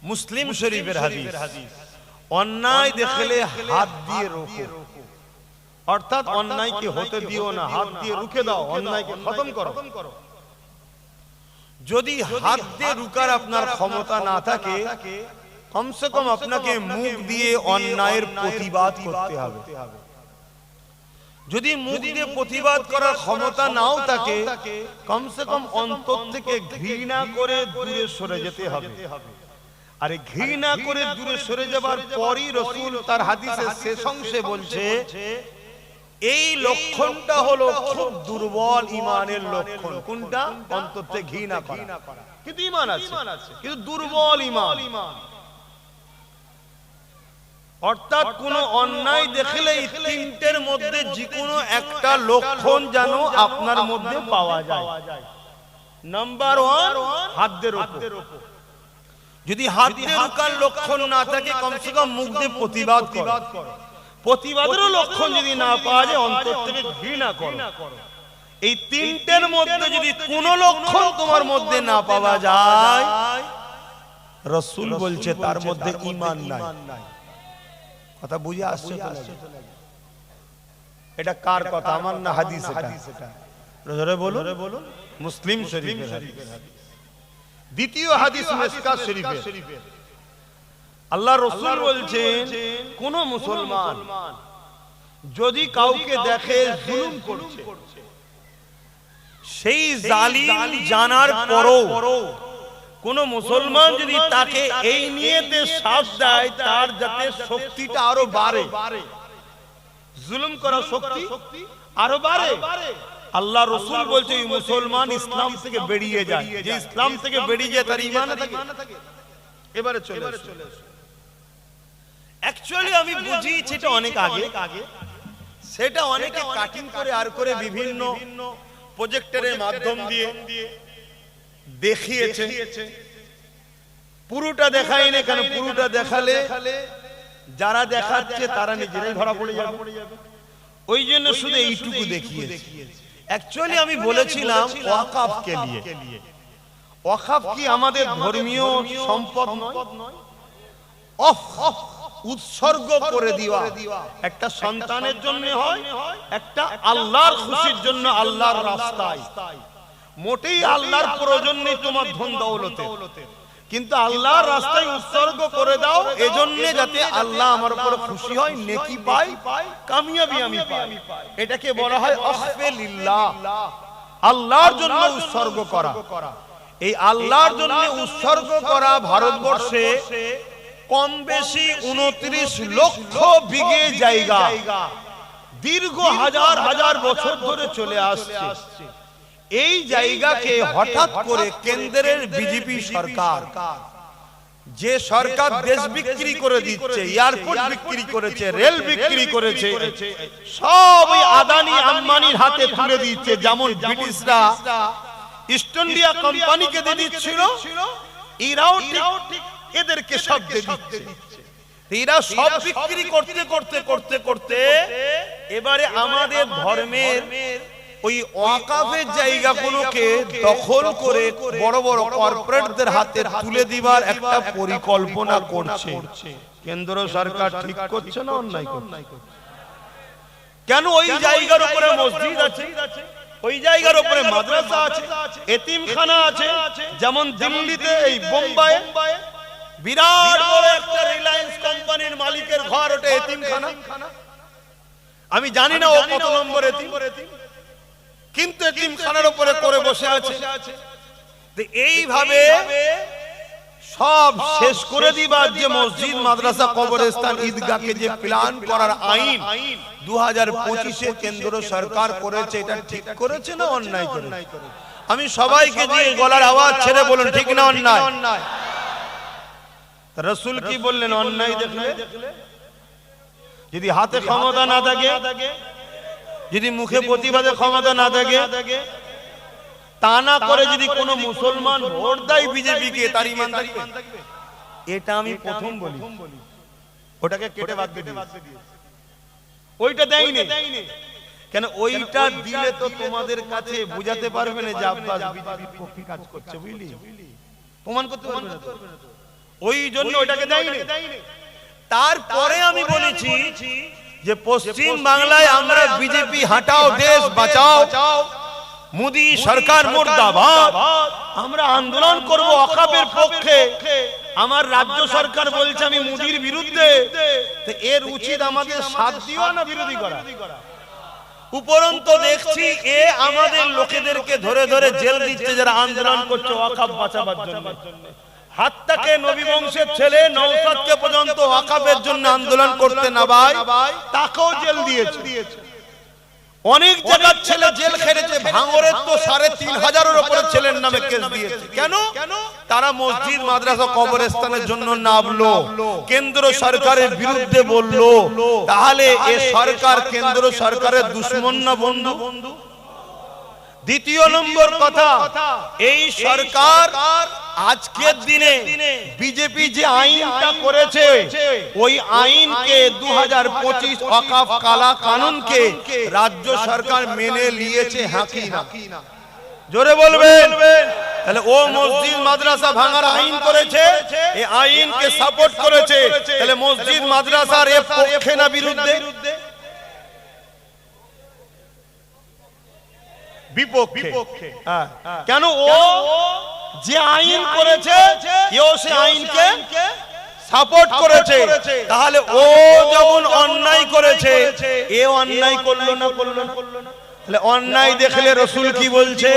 মুসলিম শরীফের হাদিস, অন্যায় দেখলে হাত দিয়ে রোকো, অর্থাৎ অন্যায়কে হতে দিও না, হাত দিয়ে রুখে দাও, অন্যায়কে খতম করো। যদি হাত দিয়ে রুকার আপনার ক্ষমতা না থাকে, কমসে কম আপনাকে মুখ দিয়ে অন্যায়ের প্রতিবাদ করতে হবে। যদি মুখ দিয়ে প্রতিবাদ করার ক্ষমতা নাও থাকে, কমসে কম অন্তর থেকে ঘৃণা করে দূরে সরে যেতে হবে। আরে ঘৃণা করে দূরে সরে যাবার পরই রাসূল তার হাদিসের শেষ অংশে বলছে, এই লক্ষণটা হলো খুব দুর্বল ঈমানের লক্ষণ। কোনটা? অন্তর থেকে ঘৃণা করা, কিন্তু ঈমান আছে, কিন্তু দুর্বল ঈমান। অর্থাৎ কোন অন্যায় দেখলেই তিনটের মধ্যে যে কোনো একটা লক্ষণ যেন আপনার মধ্যে পাওয়া যায়। নাম্বার 1 হাত দিয়ে রোকো। যদি হাত দিয়ে রোকার লক্ষণ না থাকে কমসে কম মুখ দিয়ে প্রতিবাদ করো। প্রতিবাদেরও লক্ষণ যদি না পাওয়া যায় অন্তর থেকে ঘৃণা করো। এই তিনটের মধ্যে যদি কোনো লক্ষণ তোমার মধ্যে না পাওয়া যায় রাসূল বলছে তার মধ্যে ঈমান নাই। কথা বুঝে আসছে তো? এটা কার কথা? আমার না হাদিস? এটা জোরে বলুন। মুসলিম শরীফের হাদিস। দ্বিতীয় হাদিস মিশকাত শরীফের। আল্লাহ রাসূল বলছেন কোন মুসলমান যদি কাউকে দেখে জুলুম করছে, সেই জালিম জানার পরও কোন মুসলমান যদি তাকে এই নিয়তে সাথ দেয় তার যাতে শক্তিটা আরো বাড়ে, জুলুম করার শক্তি আরো বাড়ে, আল্লাহ রাসূল বলছে এই মুসলমান ইসলাম থেকে বেরিয়ে যায়। যে ইসলাম থেকে বেরিয়ে যায় তার ঈমান থাকে। এবারে চলে আসো। অ্যাকচুয়ালি আমি বুঝিয়েছি এটা অনেক আগে, সেটা অনেকে কাটিং করে আর করে বিভিন্ন প্রজেক্টরের মাধ্যম দিয়ে দেখিয়েছে। পুরোটা দেখাই না কেন? পুরোটা দেখালে যারা দেখাচ্ছে তারা নিজেরাই ধরা পড়ে যাবে। ওই জন্য শুধু এইটুকু দেখিয়েছে। অ্যাকচুয়ালি আমি বলেছিলাম ওয়াকফকে নিয়ে। ওয়াকফ কি আমাদের ধর্মীয় সম্পদ নয়? উৎসর্গ করে দেওয়া একটা সন্তানের জন্য হয়, একটা আল্লাহর খুশির জন্য, আল্লাহর রাস্তায়। মোটেই আল্লাহর প্রয়োজন নেই তোমার ধন দৌলতে, কিন্তু আল্লাহর রাস্তায় উৎসর্গ করে দাও এজন্য যাতে আল্লাহ আমার উপর খুশি হয়, নেকি পাই, কামিয়াবি আমি পাই। এটাকে বলা হয় ওয়াকফে লিল্লাহ, আল্লাহর জন্য উৎসর্গ করা। এই আল্লাহর জন্য উৎসর্গ করা ভারতবর্ষে কম বেশি 29 লক্ষ বিঘে জায়গা দীর্ঘ হাজার হাজার বছর ধরে চলে আসছে। এই জায়গাকে হঠাৎ করে কেন্দ্রের বিজেপি সরকার, যে সরকার দেশ বিক্রি করে দিচ্ছে, এয়ারপোর্ট বিক্রি করেছে, রেল বিক্রি করেছে, সব ওই আদানি আম্বানির হাতে তুলে দিচ্ছে। যেমন ব্রিটিশরা ইস্ট ইন্ডিয়া কোম্পানিকে দিয়ে দিচ্ছিল, এরাও ঠিক এদেরকে সব দিয়ে দিচ্ছে। এরা সব বিক্রি করতে করতে করতে করতে এবারে আমাদের ধর্মের ওই ওয়াকফের জায়গাগুলোকে দখল করে বড় বড় কর্পোরেটদের হাতে তুলে দিবার একটা পরিকল্পনা করছে। কেন্দ্র সরকার ঠিক করছে না অন্যায় করছে? কেন ওই জায়গার উপরে মসজিদ আছে, ওই জায়গার উপরে মাদ্রাসা আছে, এতিমখানা আছে। যেমন দিল্লিতে, এই বোম্বাইয়ে বিরাট বড় একটা রিলায়েন্স কোম্পানির মালিকের ঘর, ওটা এতিমখানা। আমি জানি না ও কত নম্বর এতিম, কিন্তু এতিমখানার উপরে করে বসে আছে। এইভাবে সব শেষ করে দিবার যে মসজিদ, মাদ্রাসা, কবরস্থান, ঈদগাহকে যে প্ল্যান করার আইন 2025-এ কেন্দ্র সরকার করেছে, এটা ঠিক করেছে না অন্যায় করেছে? আমি সবাইকে দিয়ে গলার আওয়াজ ছেড়ে বলুন ঠিক না অন্যায়? রাসূল কি বললেন? অন্যায় দেখলে যদি হাতে ক্ষমতা না থাকে, যদি মুখে প্রতিবাদে ক্ষমতা না থাকে, তা না করে যদি কোনো মুসলমান ভোট দেয় বিজেপিকে, তার ঈমান থাকবে? এটা আমি প্রথম বলি। ওটাকে কেটে বাদ দিয়ে ওইটা দেয়নি কেন? ওইটা দিলে তো তোমাদের কাছে বুঝাতে পারবে না যে আব্বাস বিজেপির পক্ষে কাজ করছে, বুঝলি? প্রমাণ করতে পারবে না। ওই জন্য ওটাকে দেয়নি। তারপরে আমি বলেছি যে পশ্চিম বাংলায় আমরা বিজেপি হাঁটাও, দেশ বাঁচাও, মোদি সরকার মুর্দাবাদ, আমরা আন্দোলন করব ওয়াকফের পক্ষে। আমার রাজ্য সরকার বলছে আমি মোদির বিরুদ্ধে, তো এর উচিত আমাদের সাথ দেওয়া না বিরোধী করা? উপরন্তু দেখছি এ আমাদের লোকেদেরকে ধরে ধরে জেল দিচ্ছে যারা আন্দোলন করছে ওয়াকফ বাঁচাবার জন্য। হাত্তাকে নবী বংশের ছেলে নওশাদকে পর্যন্ত ওয়াকফের জন্য আন্দোলন করতে না ভাই, তাকেও জেল দিয়েছে। অনেক জায়গার ছেলে জেল খেটেছে। ভাঙরের তো 3500-এর উপরে ছেলের নামে কেস দিয়েছে। কেন? তারা মসজিদ, মাদ্রাসা, কবরস্থানের জন্য নামলো, কেন্দ্র সরকারের বিরুদ্ধে বললো। তাহলে এ সরকার কেন্দ্র সরকারের দুশমন না বন্ধু? দ্বিতীয় নম্বর কথা, এই সরকার আজকের দিনে বিজেপি যে আইনটা করেছে ওই আইনকে 2025 ওয়াকফ কালা কানুনকে রাজ্য সরকার মেনে নিয়েছে হাকি না? জোরে বলবেন। তাহলে ও মসজিদ মাদ্রাসা ভাঙার আইন করেছে, এই আইনকে সাপোর্ট করেছে, তাহলে মসজিদ মাদ্রাসার এর পক্ষে না বিরুদ্ধে? বিপক্ষে। কেন? ও যে আইন করেছে এও সে আইনকে সাপোর্ট করেছে, তাহলে ও যেমন অন্যায় করেছে এ অন্যায় করলো না? তাহলে অন্যায় দেখলে রাসূল কি বলছে?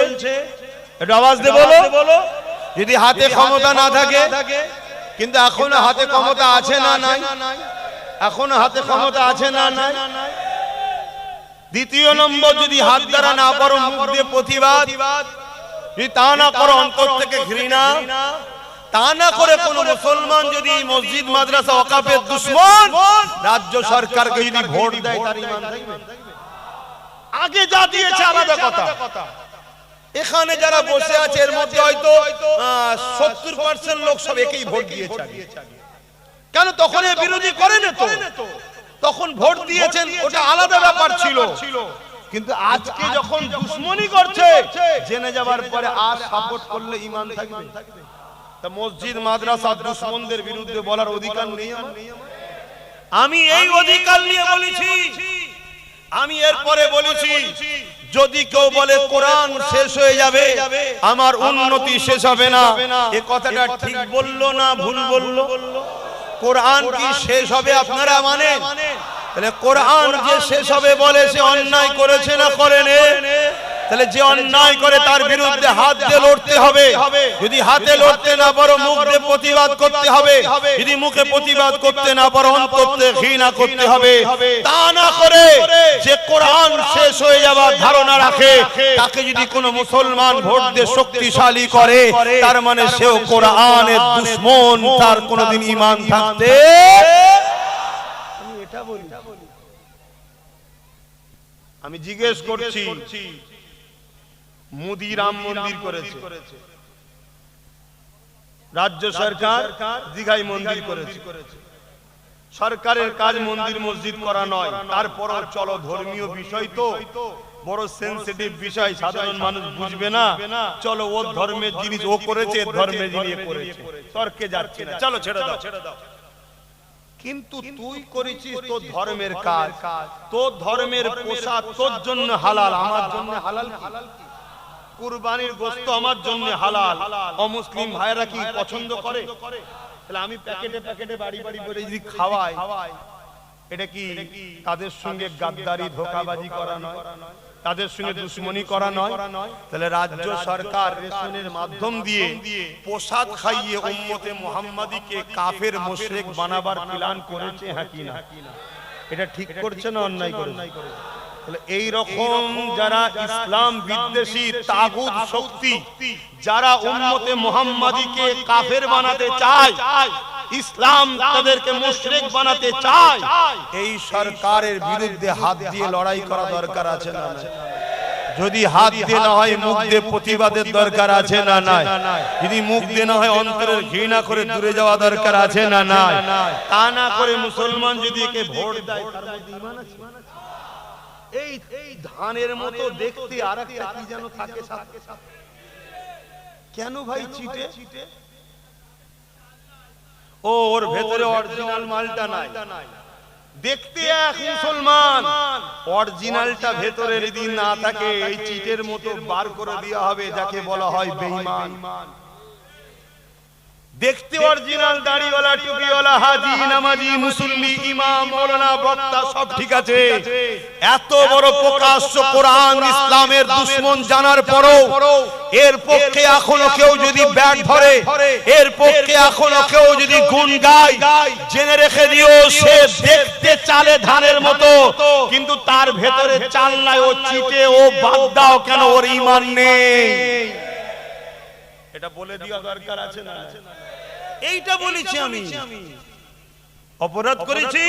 একটু আওয়াজ দিয়ে বলো। যদি হাতে ক্ষমতা না থাকে, কিন্তু এখনো হাতে ক্ষমতা আছে না নাই? এখনো হাতে ক্ষমতা আছে না নাই? দ্বিতীয় নম্বর, যদি হাত দ্বারা না পারো মুখ দিয়ে প্রতিবাদ, যদি তা না করো অন্তর থেকে ঘৃণা, তা না করে কোন মুসলমান যদি মসজিদ মাদ্রাসা ওয়াকফের দুশমন রাজ্য সরকারকে যদি ভোট দেয় তার ঈমান থাকবে? আগে যা দিয়েছে আলাদা কথা, এখানে যারা বসে আছে এর মধ্যে হয়তো 70% লোক সব একেই ভোট দিয়েছে। কেন? তখন এর বিরোধী করেন তো, তখন ভোট দিয়েছেন, ওটা আলাদা ব্যাপার ছিল। কিন্তু আজকে যখন দুশমনি করছে, জেনে যাবার পরে আর সাপোর্ট করলে ঈমান থাকবে? তা মসজিদ মাদ্রাসা দুশমনদের বিরুদ্ধে বলার অধিকার নেই? আমি এই অধিকার নিয়ে বলেছি। আমি এরপরে বলেছি, যদি কেউ বলে কোরআন শেষ হয়ে যাবে, আমার উন্নতি শেষ হবে না, এ কথাটা ঠিক বললো না ভুল বললো? কোরআন কি শেষ হবে আপনারা মানেন? তাহলে কোরআন যে শেষ হবে বলে সে অন্যায় করেছে না করেনি? তাহলে যে অন্যায় করে তার বিরুদ্ধে হাত দিয়ে লড়তে হবে। যদি হাতে লড়তে না পারো মুখ দিয়ে প্রতিবাদ করতে হবে। যদি মুখে প্রতিবাদ করতে না পারো অন্তর থেকে ঘৃণা করতে হবে। তা না করে যে কোরআন শেষ হয়ে যাবার ধারণা রাখে, তাকে যদি কোনো মুসলমান ভোট দিয়ে শক্তিশালী করে, তার মানে সেও কোরআনের দুশমন, তার কোনোদিন ঈমান থাকতে। আমি এটা বলি, আমি জিজ্ঞেস করছি, মোদি রাম মন্দির করেছে, রাজ্য সরকার দীঘায় মন্দির করেছে। সরকারের কাজ মন্দির মসজিদ করা নয়, তারপরও চলো ধর্মীয় বিষয় তো বড় সেনসিটিভ বিষয়, সাধারণ মানুষ বুঝবে না, চলো ওর ধর্মের জিনিস ও করেছে, ধর্মের জিনিস করেছে, তর্কে যাচ্ছে না, চলো ছেড়ে দাও। কিন্তু তুই করেছিস তোর ধর্মের কাজ, তোর ধর্মের পোশাক তোর জন্য হালাল, আমার জন্য হালাল কি? কুরবানির গোশত আমার জন্য হালাল, অমুসলিম ভাইরা কি পছন্দ করে? তাহলে আমি প্যাকেটে বাড়ি করে যদি খাওয়াই, এটা কি তাদের সঙ্গে গাদ্দারি ধোঁকাবাজি করা নয়? তাদের সঙ্গে দুশমনি করা নয়? তাহলে রাজ্য সরকার রেশনের মাধ্যম দিয়ে প্রসাদ খাইয়ে উম্মতে মুহাম্মাদিকে কাফের মুশরিক বানাবার প্ল্যান করেছে, হ্যাঁ কি না? এটা ঠিক করছে না অন্যায় করে? তাহলে এই রকম যারা ইসলাম বিদ্বেষী তাগুত শক্তি, যারা উম্মতে মুহাম্মাদিকে কাফের বানাতে চায়, ইসলাম তাদেরকে মুশরিক বানাতে চায়, এই সরকারের বিরুদ্ধে হাত দিয়ে লড়াই করা দরকার আছে না? যদি হাত দিয়ে না হয় মুখ দিয়ে প্রতিবাদের দরকার আছে না? নাই। যদি মুখ দিয়ে না হয় অন্তরের ঘৃণা করে দূরে যাওয়া দরকার আছে না? নাই। তা না করে মুসলমান যদি একে ভোট দেয়, তার মধ্যে ঈমান আছে? এই ধানের মতো দেখতে আরেকটা কি যেন থাকে সাথে। কেন ভাই চিটে? ওর ভেতরে অরিজিনাল মালটা নাই, দেখতে এক মুসলমান, অরিজিনালটা ভেতরে যদি না থাকে এই চিটের মতো বার করে দেওয়া হবে, যাকে বলা হয় বেঈমান। দেখতে অরিজিনাল, দাড়িওয়ালা, টুপিওয়ালা, হাজি, নামাজি, মুসল্লি, ইমাম, মাওলানা, বক্তা সব ঠিক আছে, এত বড় প্রকাশ্য কোরআন ইসলামের দুশমন জানার পরও এর পক্ষে এখনো কেউ যদি ব্যাট ধরে, এর পক্ষে এখনো কেউ যদি গুণ গায়, জেনে রেখে দিও সে দেখতে চালে ধানের মতো, কিন্তু তার ভেতরে চাল নাই, ও চিটে, ও বাদ দাও, কেন ওর ঈমান নেই। এটা বলে দেওয়া দরকার আছে না? এইটা বলেছি আমি। অপরাধ করেছি,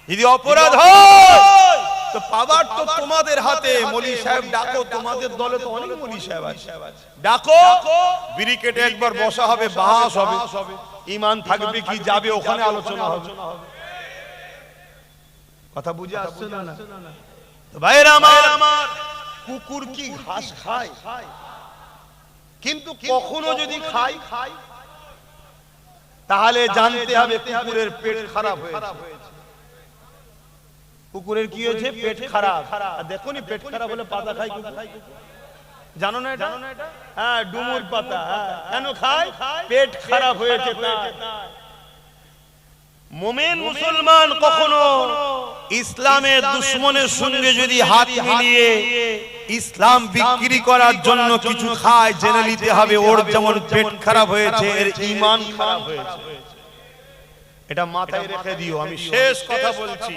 যদি অপরাধ হয় তো তো পাওয়ার তো তোমাদের হাতে। মলি সাহেব ডাকো, তোমাদের দলে তো অনেক মলি সাহেব আছে, ডাকো, ব্রিকেটে একবার বসা হবে, বাস হবে, ঈমান থাকবে কি যাবে, ওখানে আলোচনা হবে। কথা বুঝে আসছে না? তো ভাইরা আমার, কুকুর কি ঘাস খায়? কিন্তু কখনো যদি খায় তাহলে জানতে হবে কুকুরের পেট খারাপ হয়েছে। কুকুরের কি হয়েছে? পেট খারাপ। আর দেখোনি পেট খারাপ হলে পাতা খায় কুকুর, জানো না এটা? হ্যাঁ, ডুমুর পাতা। কেন খায়? পেট খারাপ হয়েছে তাই। মুমিন মুসলমান কখনো ইসলামের দুশমনের সঙ্গে যদি হাত মিলিয়ে ইসলাম বিক্রি করার জন্য কিছু খায়, জেনে নিতে হবে ওর যেমন পেট খারাপ হয়েছে, এর ঈমান খারাপ হয়েছে। এটা মাথায় রেখে দিও। আমি শেষ কথা বলছি,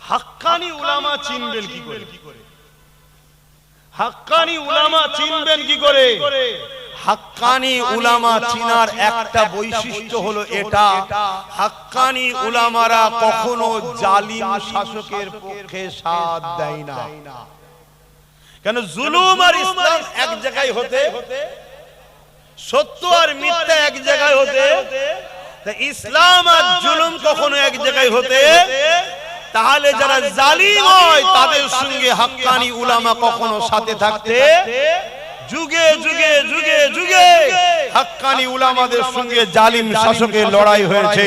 হাক্কানি উলামা চিনবেন কি করে? হাক্কানি উলামা চিনবেন কি করে? হাক্কানি উলামা চিনার একটা বৈশিষ্ট্য হলো এটা, হাক্কানি উলামারা কখনো জালিম শাসকের পক্ষে সাথ দেয় না। কেন? জুলুম আর ইসলাম এক জায়গায় হতে, সত্য আর মিথ্যা এক জায়গায় হতে, তা ইসলাম আর জুলুম কখনো এক জায়গায় হতে, তাহলে যারা জালিম হয় তাদের সঙ্গে হাক্কানি উলামা কখনো সাথে থাকতে, যুগে যুগে যুগে যুগে হাক্কানি উলামাদের সঙ্গে জালিম শাসকের লড়াই হয়েছে।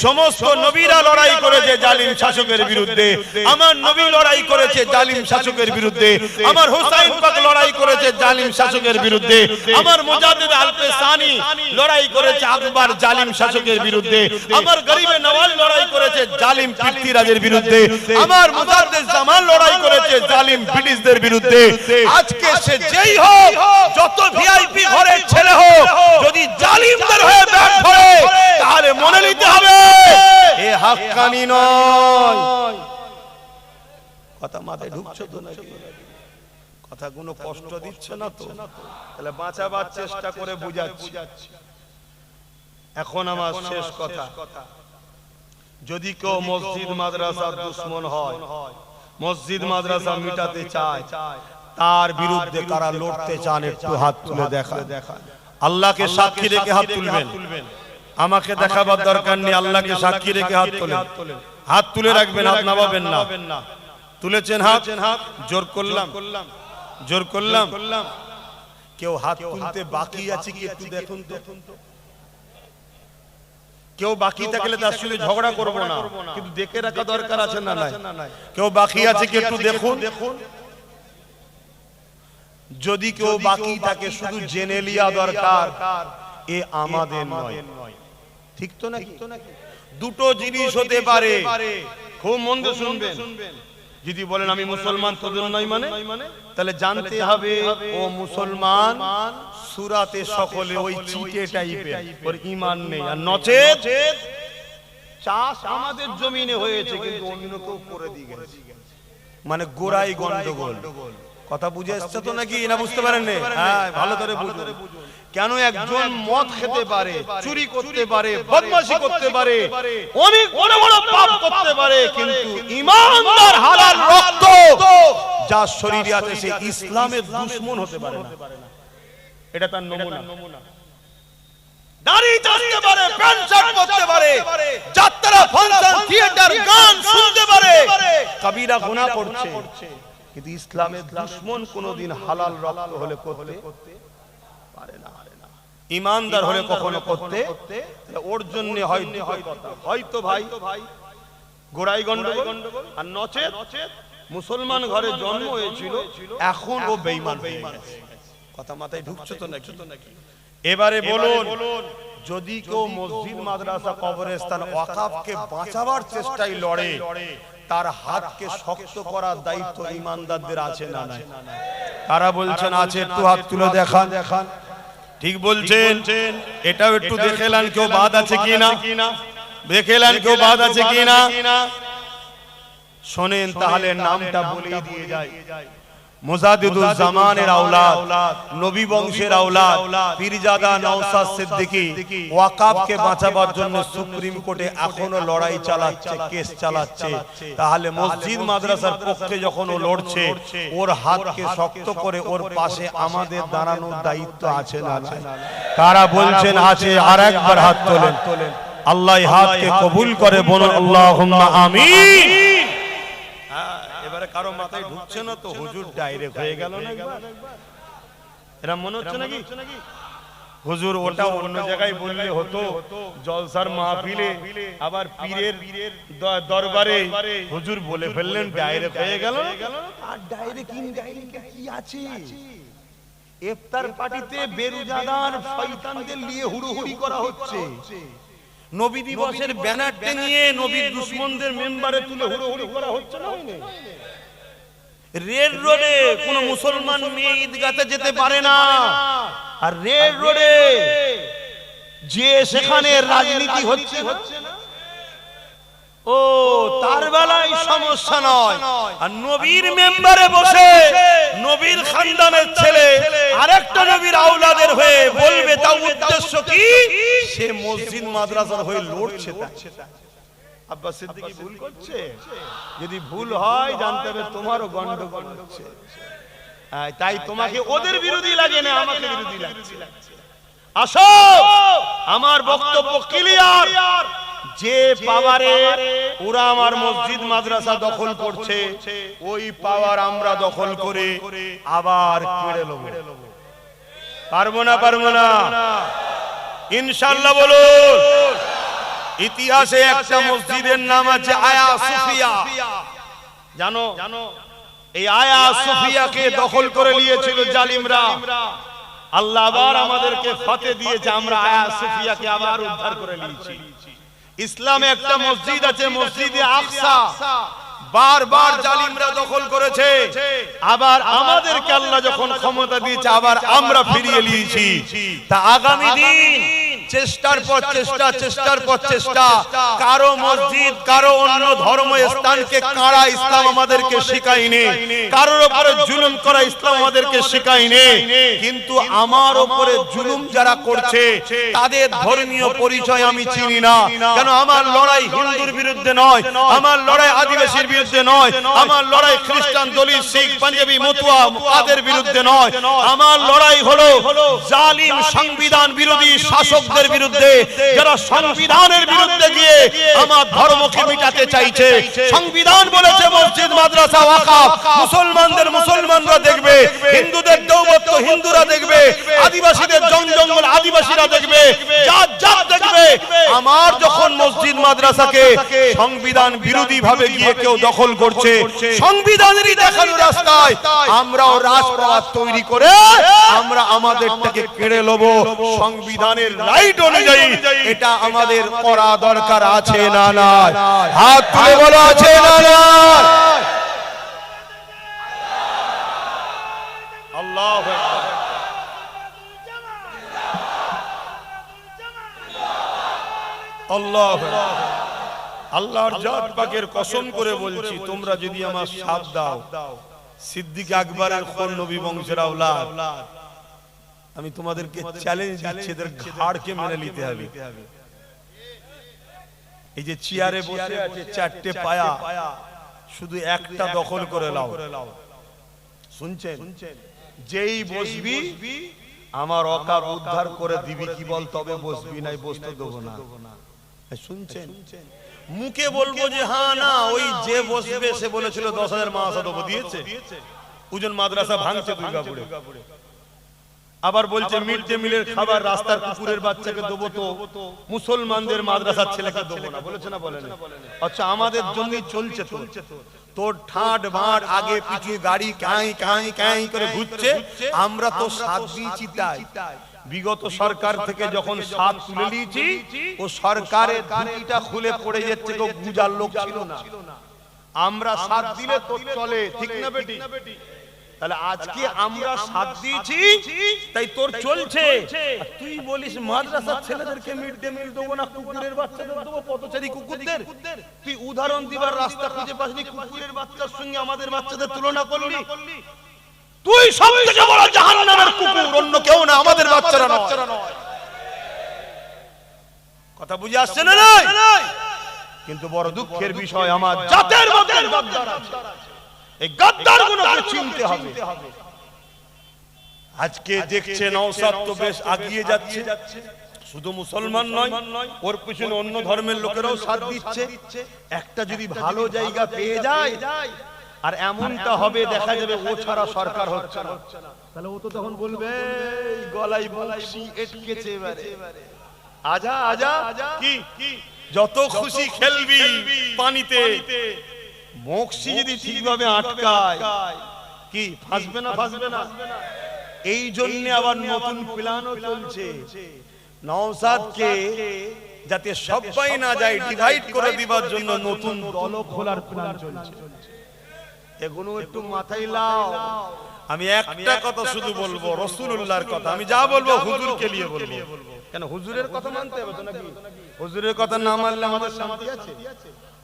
সমস্ত নবীরা লড়াই করেছে জালিম শাসকের বিরুদ্ধে। আমার নবী লড়াই করেছে জালিম শাসকের বিরুদ্ধে। আমার হুসাইন পাক লড়াই করেছে জালিম শাসকের বিরুদ্ধে। আমার মুজাদ্দিদ আলপে সানি লড়াই করেছে আকবর জালিম শাসকের বিরুদ্ধে। আমার গরিবে নওয়াজ লড়াই করেছে জালিম পৃথ্বীরাজের বিরুদ্ধে। আমার মুজাদ্দিদ জামাল লড়াই করেছে জালিম ব্রিটিশদের বিরুদ্ধে। আজকে সে যেই হোক, যত ভিআইপি ঘরের ছেলে হোক, যদি জালিমদের হয়ে ব্যাট ধরে তাহলে মনে নিতে হবে এ হাক্কানি নয়। কথা মাথায় ঢুকছে তো নাকি? কথাগুলো কষ্ট দিচ্ছে না তো? তাহলে বাঁচাবার চেষ্টা করে বুঝাচ্ছি। এখন আমার শেষ কথা, যদি কেউ মসজিদ মাদ্রাসার দুশমন হয়, মসজিদ মাদ্রাসা মিটাতে চায়, তার বিরুদ্ধে কারা লড়তে চান একটু হাত তুলে দেখান। আল্লাহকে সাক্ষী রেখে হাত তুলবেন, আমাকে দেখাবার দরকার নেই। আল্লাহকে সাক্ষী রেখে হাত তুলে, হাত তুলে রাখবেন, হাত নামাবেন না। তুলেছেন হাত, জোর করলাম, জোর করলাম। কেউ হাত তুলতে বাকি আছে কি একটু দেখুন তো? কেউ বাকি থাকলে তার সঙ্গে ঝগড়া করব না, কিন্তু দেখে রাখা দরকার আছে না নাই? কেউ বাকি আছে কি একটু দেখুন। যদি কেউ বাকি থাকে শুধু জেনে লিয়া দরকার এ আমাদের নয়। ঠিক তো নাকি? দুটো জিনিস হতে পারে, খুব মন দিয়ে শুনবেন। যদি বলেন আমি মুসলমান তোদের নয় মানে, তাহলে জানতে হবে ও মুসলমান সূরাতে সকলে ওই চিটে টাইপের, ওর ঈমান নেই। আর নচেত চাষ আমাদের জমিনে হয়েছে কিন্তু অন্য কেউ করে দিয়ে গেছে, মানে গোড়াই গন্ডগোল। কথা বুঝে এসছে তো নাকি? না বুঝতে পারেন না? হ্যাঁ, ভালো করে বুঝুন। কেন একজন মদ খেতে পারে, চুরি করতে পারে, বদমাশি করতে পারে, অনেক বড় বড় পাপ করতে পারে, কিন্তু ঈমানদার হালাল রক্ত যার শরীরে আছে সে ইসলামের দুশমন হতে পারে না। এটা তার নমুনা। দাড়ি চাচতে পারে, প্যান্ট শার্ট পরতে পারে, যাত্রা ফাংশন থিয়েটার গান শুনতে পারে, কবিরা গুনাহ করছে, কিন্তু ইসলামের দুশমন কোনদিন হালাল রক্ত হলে করতে পারে না। ঈমানদার হলে কখনো করতে, ওর জন্য হয়তো ভাই গোড়াই গন্ডগোল, আর নচেত মুসলমান ঘরে জন্ম হয়েছিল, এখন ও বেঈমান হয়ে গেছে। কথা মাথায় ঢুকছে তো নাকি? এবারে বলুন, যদি কেউ মসজিদ মাদ্রাসা কবরস্থান ওয়াকাফকে বাঁচাবার চেষ্টায় লড়ে, তার হাতকে শক্ত করার দায়িত্ব ঈমানদারদের আছে না নাই? তারা বলছেন আছে, একটু হাত তুলে দেখান। ঠিক বলছেন, এটাও একটু দেখেলেন কেউ বাদ আছে কিনা, দেখেলেন কেউ বাদ আছে কিনা। শোনেন তাহলে নামটা বলেই দিয়ে যায়। মুজাদ্দিদুল জামানের আওলাদ, নবী বংশের আওলাদ পীরজাদা নওশাদ সিদ্দিকী ওয়াকাফকে বাঁচাবার জন্য সুপ্রিম কোর্টে এখনো লড়াই চালাচ্ছে, কেস চালাচ্ছে। তাহলে মসজিদ মাদ্রাসার পক্ষে যখন ও লড়ছে, ওর হাতকে শক্ত করে ওর পাশে আমাদের দাঁড়ানোর দায়িত্ব আছে না? কারা বলছেন আছে? আর একবার হাত তোলেন। আল্লাহ এই হাতকে কবুল করে, বলুন আল্লাহুম্মা আমিন। এবারে কারো মাথায় ঢুকছে না তো হুজুর ডাইরেক্ট হয়ে গেল না? এরা মনে হচ্ছে নাকি হুজুর ওটা অন্য জায়গায় বললে হতো, জলসার মাহফিলে আবার পীরের দরবারে হুজুর বলে ফেললেন ডাইরেক্ট হয়ে গেল। আর ডাইরেক্ট ইনডাইরেক্ট কি আছে? ইফতার পার্টিতে বেরুজাদার শয়তানদের নিয়ে হুড়োহুড়ি করা হচ্ছে, নবী দিবসের ব্যানারটা নিয়ে নবীর দুশমনদের মেম্বারে তুলে হুড়োহুড়ি করা হচ্ছে না? রেড রোডে কোন মুসলমান মেয়ে ঈদগাতে যেতে পারে না, আর রেড রোডে যে সেখানে রাজনীতি হচ্ছে না। ও তার বেলায় সমস্যা নয়, আর নবীর মেম্বারে বসে নবীর খানদানের ছেলে আরেকটা নবীর আওলাদের হয়ে বলবে, তার উদ্দেশ্য কি? সে মসজিদ মাদ্রাসার হয়ে লড়ছে। আব্বাস সিদ্দিকী ভুল করছে? যদি ভুল হয় জানতে হবে তোমারও গন্ডগোল হচ্ছে। তাই তোমাকে ওদের বিরোধী লাগে না, আমাকে বিরোধী লাগছে। আসো, আমার বক্তব্য ক্লিয়ার। যে পাওয়ারে ওরা আমার মসজিদ মাদ্রাসা দখল করছে, ওই পাওয়ার আমরা দখল করে আবার কেড়ে নেব। পারবো না? পারবো না ইনশাআল্লাহ বলুন। ইতিহাসে একটা মসজিদের নাম আছে আয়া সুফিয়া। জানো? এই আয়া সুফিয়াকে দখল করে নিয়েছিল জালিমরা। আল্লাহ আবার আমাদেরকে ফতে দিয়েছে, আমরা আয়া সুফিয়াকে আবার উদ্ধার করে নিয়েছি। ইসলামে একটা মসজিদ আছে, মসজিদে আকসা, বারবার জালিমরা দখল করেছে। আবার আমাদেরকে আল্লাহ যখন ক্ষমতা দিয়েছে, আবার আমরা ফিরিয়ে নিয়েছি। তা আগামী দিন চেষ্টার পর চেষ্টা, চেষ্টার পর চেষ্টা, কারো মসজিদ, কারো অন্য ধর্ম স্থানকে কারা ইসলাম আমাদেরকে শেখায়নি, কারোর উপরে জুলুম করা ইসলাম আমাদেরকে শেখায়নি। কিন্তু আমার উপরে জুলুম যারা করছে তাদের ধর্মীয় পরিচয় আমি চিনি না। কেন? আমার লড়াই হিন্দুর বিরুদ্ধে নয়, আমার লড়াই আদিবাসীর বিরুদ্ধে নয়, আমার লড়াই খ্রিস্টান, দলিত, শিখ, পাঞ্জাবি, মতুয়া তাদের বিরুদ্ধে নয়। আমার লড়াই হলো জালিম সংবিধান বিরোধী শাসকদের বিরুদ্ধে, যারা সংবিধানের বিরুদ্ধে গিয়ে আমার ধর্মকে মিটাতে চাইছে। সংবিধান বলেছে মসজিদ মাদ্রাসা ওয়াকাফ মুসলমানদের মুসলমানরা দেখবে, হিন্দুদের দৌবত্ব হিন্দুরা দেখবে, আদিবাসীদের জঙ্গল আদিবাসীরা দেখবে, জাত জাত দেখবে। আমার যখন মসজিদ মাদ্রাসাকে সংবিধান বিরোধী ভাবে গিয়ে কেউ দখল করছে, সংবিধানেরই দেখানো রাস্তায় আমরাও রাজপথ তৈরি করে আমরা আমাদেরটাকে কেড়ে নেব সংবিধানের রাইট অনুযায়ী। এটা আমাদের করা দরকার আছে না নাই? হাত তুলে বলো, আছে না নাই? আল্লাহু আকবার। আল্লাহু আকবার। আল্লাহর জাত পাকের কসম করে বলছি, তোমরা যদি আমার সাথ দাও, সিদ্দিক আকবরের কোন নবী বংশের আওলাদ, আমি তোমাদেরকে চ্যালেঞ্জ দিচ্ছি, এদের ঘাড়কে মেনে নিতে হবে। এই যে চেয়ারে বসে আছে চারটে পায়া, শুধু একটা দখল করে নাও। শুনছেন? যেই বসবি আমার অকার উদ্ধার করে দিবি, কি বল? তবে বসবি, নাই বসতে দেবো না। শুনছেন? মুখে বলবো যে হ্যাঁ না, ওই যে বসবে সে বলেছিল 10,000 মাসা দেবো, দিয়েছে। উজন মাদ্রাসা ভাঙছে দুর্গাপুরে। আবার বলছে মিড ডে মিলের খাবার রাস্তার কুকুরের বাচ্চাকে দেবো, তো মুসলমানদের মাদ্রাসার ছেলেকে দেবো না, বলেছে না? বলেন। আচ্ছা, আমাদের জন্যই চলছে তো। তোর ঠাট ভাট আগে পিছিয়ে গাড়ি কাঁই কাঁই কাঁই করে ঘুরছে, আমরা তো সাথ দিয়েছি। তাই বিগত সরকার থেকে যখন সাথ তুলে নিয়েছি, ও সরকারের ধুতিটা খুলে পড়ে যাচ্ছে, কেউ গুজার লোক ছিল না। আমরা সাথ দিলে তো চলে, ঠিক না বেটি? তাহলে আজকে আমরা সাথ দিয়েছি, তাই তোর চলছে। তুই বলিস মাদ্রাসার ছেলেদেরকে মিড ডে মিল দেবো না, কুকুরের বাচ্চাদের দেবো, পথচারী কুকুরদের। তুই উদাহরণ দিবার রাস্তা খুঁজে পাসনি, কুকুরের বাচ্চার সঙ্গে আমাদের বাচ্চাদের তুলনা করলি। তুই সবথেকে বড় জাহান্নামের কুকুর, অন্য কেউ না, আমাদের বাচ্চারা নয়। কথা বুঝে আসছে না? কিন্তু বড় দুঃখের বিষয়, আমার জাতের মধ্যে গাদ্দার আছে। এই গাদ্দারগুলোকে চিনতে হবে। আজকে দেখছে নওশাদ তো বেশ আগিয়ে যাচ্ছে, শুধু মুসলমান নয়, ওর পিছনে অন্য ধর্মের লোকেরাও সাথ দিচ্ছে। একটা যদি ভালো জায়গা পেয়ে যায়, আর এমনটা হবে দেখা যাবে ও ছাড়া সরকার হচ্ছে না, তাহলে ও তো তখন বলবে এই গলায় বকশি এটকেছে, এবারে আজা আজা কি যত খুশি খেলবি পানিতে, বকশি যদি ঠিকভাবে আটকায় কি ফাঁসবে না? ফাঁসবে না। এই জন্য আবার নতুন প্ল্যানও চলছে, নওশাদকে যাতে সবাই না যায় ডিভাইড করে দিবার জন্য নতুন দল খোলার প্ল্যান চলছে। এগুলো একটু মাথায় লাও। আমি একটা কথা শুধু বলবো, রাসূলুল্লাহর কথা। আমি যা বলবো হুজুরকে নিয়ে বলবো। কেন হুজুরের কথা মানতে হবে তো নাকি? হুজুরের কথা না মানলে আমাদের শান্তি আছে?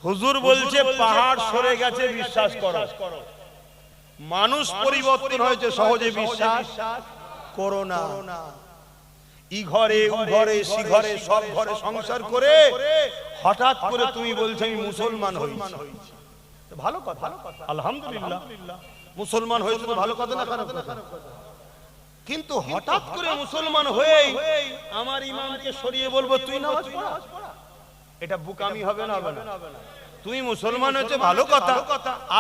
হুজুর বলছে পাহাড় সরে গেছে, বিশ্বাস করো। মানুষ পরিবর্তন হয়েছে, সহজে বিশ্বাস করো না। ই ঘরে ও ঘরে সি ঘরে সব ঘরে সংসার করে হঠাৎ করে তুমি বলছো আমি মুসলমান হয়েছি, ভালো কথা, আলহামদুলিল্লাহ মুসলমান হয়েছে তো ভালো কথা না খারাপ কথা? কিন্তু হঠাৎ করে মুসলমান হয়ে আমার ইমামকে সরিয়ে বলবো তুই নামাজ পড়া, এটা বুকামি হবে না? হবে না? তুমি মুসলমান হয়েছে ভালো কথা,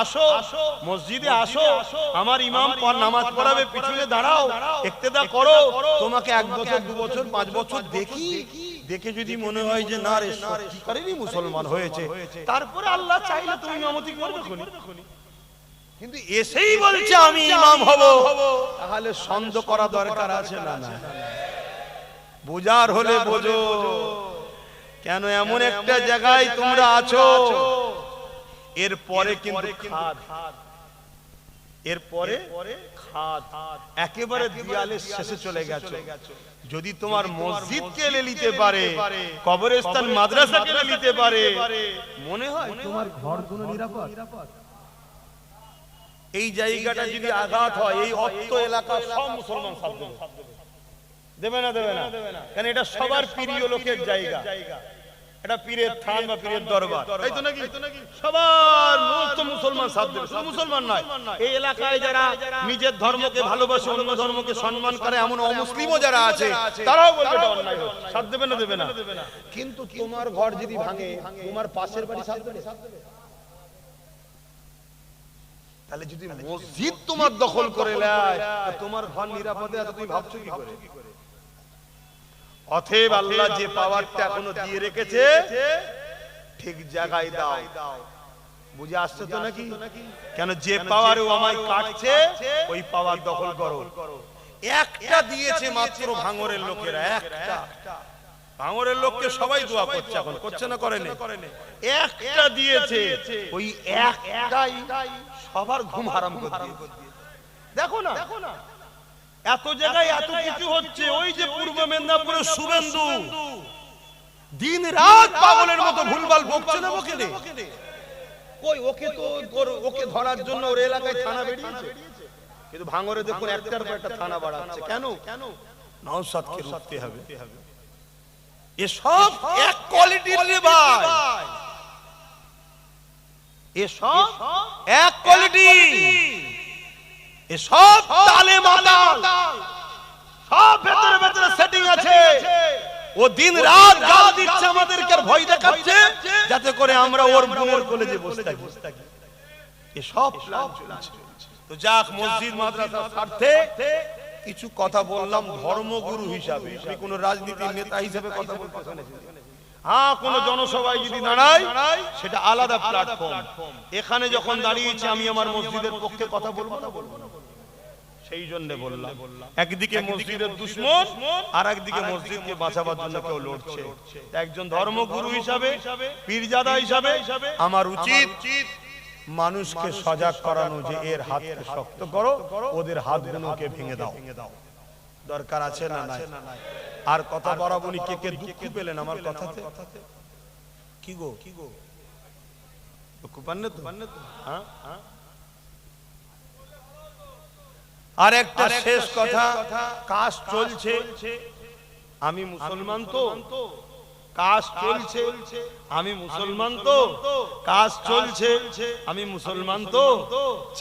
আসো মসজিদে আসো, আমার ইমাম নামাজ পড়াবে, পিছনে দাঁড়াও, ইক্তেদা করো। তোমাকে 1 বছর 2 বছর 5 বছর দেখে যদি মনে হয় যে না রে সত্যিকারেরই মুসলমান হয়েছে, তারপরে আল্লাহ চাইলে তুমি ইমামতি করবে। কিন্তু এসেই বলছে আমি ইমাম হব, তাহলে সন্দেহ করা দরকার আছে না? না, বোঝার হলে বোঝো। কেন এমন একটা জায়গায় তোমরা আছো, এরপরে কিন্তু খাদ একেবারে দেয়ালের শেষে চলে গেছো। যদি তোমার মসজিদকে নিতে পারে, কবরস্থান মাদ্রাসাকে নিতে পারে, মনে হয় তোমার ঘরগুলো নিরাপদ। এই জায়গাটা যদি আঘাত হয়, এই অত্ত এলাকা সব মুসলমান সাথ দেবে না? দেবে না? কারণ এটা সবার প্রিয় লোকের জায়গা, এটা পীরের থান বা পীরের দরবার, তাই তো নাকি? সবার সমস্ত মুসলমান সাথ দেবে। শুধু মুসলমান নয়, এই এলাকায় যারা নিজের ধর্মকে ভালোবাসে, অন্য ধর্মকে সম্মান করে, এমন অমুসলিমও যারা আছে, তারাও বলবে এটা অন্যায়, সাথ দেবে না? দেবে না? কিন্তু তোমার ঘর যদি ভাঙে, তোমার পাশের বাড়ি সাথ দেবে? তাহলে যদি মসজিদ তোমার দখল করে নেয়, তোমার ঘর নিরাপদে আছে তুমি ভাবছো কি করে? অতএব আল্লাহ যে পাওয়ারটা এখনো দিয়ে রেখেছে, ঠিক জায়গায় দাও। বুঝে আসছে তো নাকি? কেন যে পাওয়ারে ও আমায় কাটছে, ওই পাওয়ার দখল করো। একটা দিয়েছে মাত্র ভাঙরের লোকেরা, একটা। ভাঙরের লোককে সবাই দোয়া করছে, এখন করছে না? করে না? একটা দিয়েছে, ওই একটাই সবার ঘুম হারাম করে দিয়েছে। দেখো না, এত জায়গায় এত কিছু হচ্ছে। ওই যে পূর্ব মেদিনীপুরের শুভেন্দু দিন রাত পাগলের মতো ভুলভাল বকছে না? বকে নে কই? ওকে ধরার জন্য ওর এলাকায় থানা বেরিয়েছে, কিন্তু ভাঙরে দেখুন একটার পর একটা থানা বাড়াচ্ছে। কেন? নওশাদকে রুখতে হবে। এসব এক কোয়ালিটির রে ভাই, এসব এক কোয়ালিটি, এসব তালে মাতাল, সব ভেতরে ভেতরে সেটিং আছে। ও দিন রাত গাল দিচ্ছে আমাদেরকে, ভয় দেখাচ্ছে যাতে করে আমরা ওর বোনের কলেজে বসে থাকি। এসব প্ল্যান চলছে। তো যাক, মসজিদ মাদ্রাসার স্বার্থে কিছু কথা বললাম ধর্মগুরু হিসাবে, আমি কোন রাজনীতির নেতা হিসেবে কথা বলতে শুনেছি। হ্যাঁ, কোন জনসভায় যদি দাঁড়াই, সেটা আলাদা প্ল্যাটফর্ম। এখানে যখন দাঁড়িয়েছি, আমি আমার মসজিদের পক্ষে কথা বলবো না? বলবো না? সেই জন্য বললাম, একদিকে মসজিদের দুশমন, আর একদিকে মসজিদকে বাঁচাবার জন্য কেউ লড়ছে। একজন ধর্মগুরু হিসাবে, পীরজাদা হিসাবে আমার উচিত মানুষকে সজাগ করানো যে এর হাতকে শক্ত করো, ওদের হাতগুলোকে ভেঙে দাও। দরকার আছে না নাই? আর কথা বরাবরই কে কে দুঃখ পেলেন আমার কথাতে? কি গো দুঃখ পান না তো? হ্যাঁ, আর একটা শেষ কথা, কাজ চলছে, আমি মুসলমান তো, কাজ চলছে, আমি মুসলমান তো, কাজ চলছে, আমি মুসলমান তো,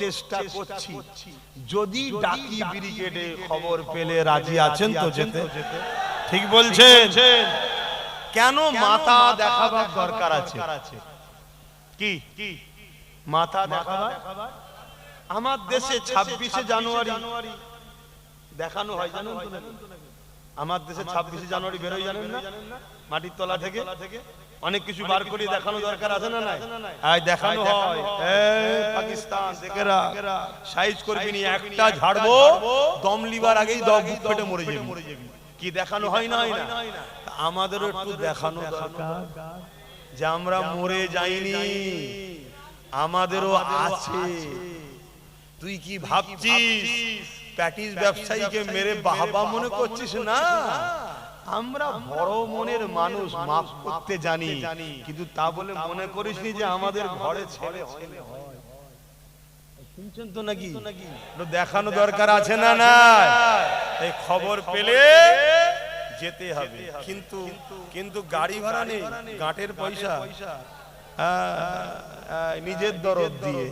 চেষ্টা করছি। যদি ডাকি ব্রিগেডে খবর পেলে রাজি আছেন তো যেতে? ঠিক বলছেন? কেন মাথা দেখাবার দরকার আছে? কি মাথা দেখাবার? আমার দেশে 26শে জানুয়ারি দেখানো হয় জানেন তো নাকি? আমার দেশে 26শে জানুয়ারি বেরোয় জানেন না? মাটির তলা থেকে অনেক কিছু বার করে দেখানো দরকার আছে না নাই? আয় দেখানো হয়, এই পাকিস্তান দেখেরা সাইজ করবি নি, একটা ঝাড়বো দম লিবার আগেই দম বুক ফেটে মরে যাবি। কি দেখানো হয় না? আমাদেরও একটু দেখানো দরকার যে আমরা মরে যাইনি, আমাদেরও আছে। তুই কি ভাবছিস প্যাটিস ব্যবসায়ীকে মেরে বাহবা মনে করছিস? না, আমরা বড় মনের মানুষ, মাফ করতে জানি, কিন্তু তা বলে মনে করিসনি যে আমাদের ঘরে ছেলে হয়। শুনছেন তো নাকি? দেখানো দরকার আছে না? না, এই খবর পেলে যেতে হবে, কিন্তু গাড়ি ভাড়া নেই, গাঁটের পয়সা, নিজের দরদ দিয়ে।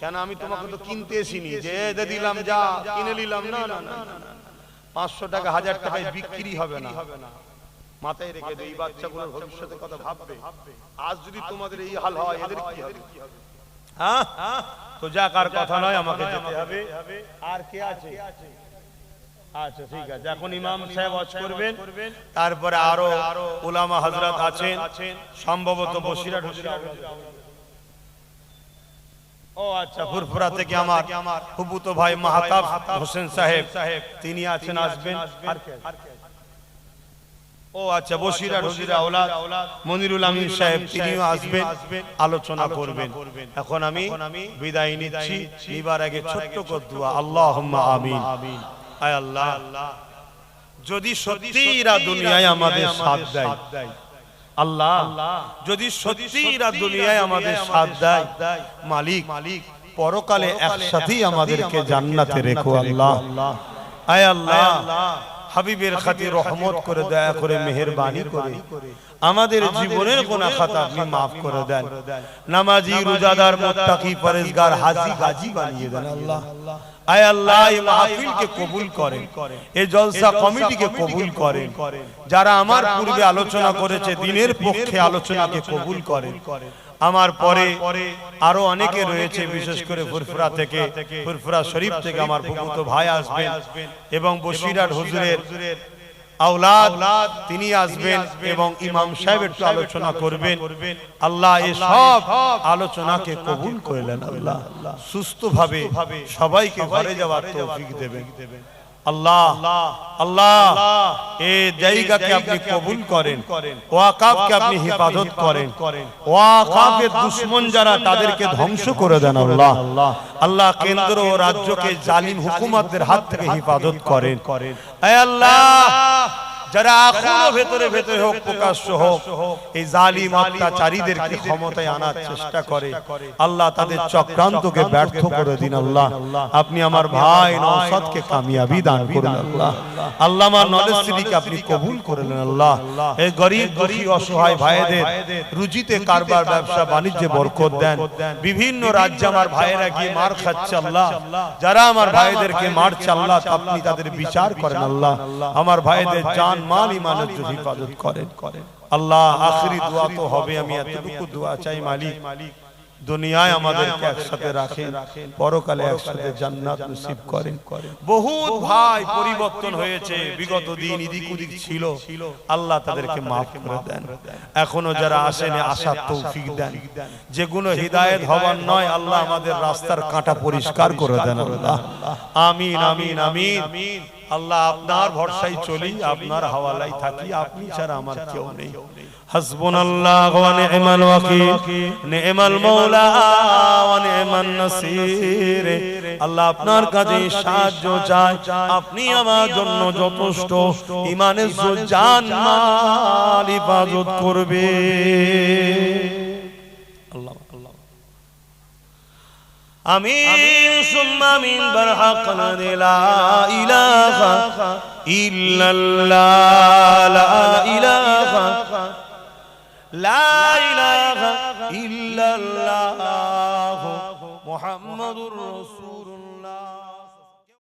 কেন আমি তোমাকে তো কিনতে এসিনি যে দিলাম যা কিনে নিলাম, না না না, 500 টাকা 1000 টাকায় বিক্রি হবে না। মাথায় রেখে দেই, এই বাচ্চাগুলোর ভবিষ্যতের কথা ভাববে। আজ যদি তোমাদের এই হাল হয়, এদের কি হবে? হ্যাঁ, তো যাকার কথা নয়, আমাকে যেতে হবে। আর কে আছে? আচ্ছা ঠিক আছে, এখন ইমাম সাহেব ওয়াজ করবেন, তারপরে আরো উলামা হযরত আছেন, সম্ভবত বসিরহাট হুজুর। ও আচ্ছা, ফুরফুরা থেকে আমার হুবুতো ভাই মাহতাব হোসেন সাহেব তিনি আছেন, আসবেন। ও আচ্ছা, বসিরহাট হুজুরের আওলাদ মনিরুল আমিন সাহেব তিনিও আসবেন, আলোচনা করবেন। এখন আমি বিদায় নিচ্ছি, এবার আগে ছোট্ট করে দোয়া, আল্লাহুম্মা আমিন। আয় আল্লাহ, যদি সত্যি এরা দুনিয়ায় আমাদের সাথ দেয়, আল্লাহ যদি সত্যি এরা দুনিয়ায় আমাদের সাথ দেয়, মালিক পরকালে একসাথেই আমাদেরকে জান্নাতে রেখো আল্লাহ। আয় আল্লাহ, হাবিবের খাতির রহমত করে, দয়া করে, মেহেরবানি করে আমাদের জীবনের গুনাহ খাতা আপনি maaf করে দেন। নামাজি, রোজাদার, মুত্তাকি, পরহেজগার, হাজী গাজী বানিয়ে দেন আল্লাহ। আয় আল্লাহ, এই মাহফিলকে কবুল করেন, এই জলসা কমিটিকে কবুল করেন, যারা আমার পূর্বে আলোচনা করেছে দিনের পক্ষে আলোচনাকে কবুল করেন। আমার পরে আরো অনেকে রয়েছে, বিশেষ করে ফুরফুরা থেকে, ফুরফুরা শরীফ থেকে আমার ফুফুতো ভাই আসবেন, এবং বসিরহাট হুজুরের আওলাদ তিনি আসবেন, এবং ইমাম সাহেব একটু আলোচনা করবেন। আল্লাহ এই সব আলোচনাকে কবুল করলেন, আল্লাহ সুস্থভাবে সবাইকে ঘরে যাওয়ার তৌফিক দেবেন। আল্লাহ আল্লাহ, এই জায়গাকে আপনি কবুল করেন, ওয়াকাফকে আপনি হেফাজত করেন, ওয়াকাফের দুশমন যারা তাদেরকে ধ্বংস করে দেন আল্লাহ। আল্লাহ কেন্দ্র ও রাজ্যকে জালিম হুকুমতের হাত থেকে হেফাজত করেন। হে আল্লাহ, যারা এখনো ভেতরে ভেতরে হোক প্রকাশ্য হোক এই জালিম অত্যাচারীদেরকে ক্ষমতায় আনার চেষ্টা করে, আল্লাহ তাদের চক্রান্তকে ব্যর্থ করে দিন আল্লাহ। আপনি আমার ভাই নওশাদকে কামিয়াবি দান করুন আল্লাহ। আল্লাহ আমার নলেজকে আপনি কবুল করলেন আল্লাহ। এই গরিব দুঃখী অসহায় ভাইদের রুজিতে কারবার ব্যবসা বাণিজ্যে বরকত দেন। বিভিন্ন রাজ্যে আমার ভাইয়েরা গিয়ে মার খাচ্ছে আল্লাহ, যারা আমার ভাইদেরকে মারছে আল্লাহ আপনি তাদের বিচার করেন আল্লাহ। আমার ভাইদের জান মাল ইমানের হেফাজত করেন আল্লাহ। আখেরি দোয়া তো হবে, আমি এতটুকু দোয়া চাই মালিক, দুনিয়ায় আমাদেরকে একসাথে রাখেন, পরকালে একসাথে জান্নাত নসিব করেন। বহুত ভাই পরিবর্তন হয়েছে, বিগত দিন এদিক ওদিক ছিল, আল্লাহ তাদেরকে মাফ করে দেন। এখনো যারা আসেন আসার তৌফিক দেন, যেগুলো হিদায়াত হওয়ার নয় আল্লাহ আমাদের রাস্তার কাঁটা পরিষ্কার করে দেন আল্লাহ। আমিন আমিন আমিন। আল্লাহ আপনার ভরসায় চলি, আপনার হাওয়ালায় থাকি, আপনি ছাড়া আমার কেউ নেই। হাসবুনাল্লাহু ওয়া নি'মাল ওয়াকিল, নি'মাল মাওলা ওয়া নি'মান নাসির। আল্লাহ আপনার কাছে সাহায্য চাই, আপনি আমার জন্য যথেষ্ট। ঈমানের জান মাল হিফাজত করবে আল্লাহ। আমিন সুম্মা আমিন বরহক লা ইলাহা ইল্লাল্লাহ লা ইলাহা লা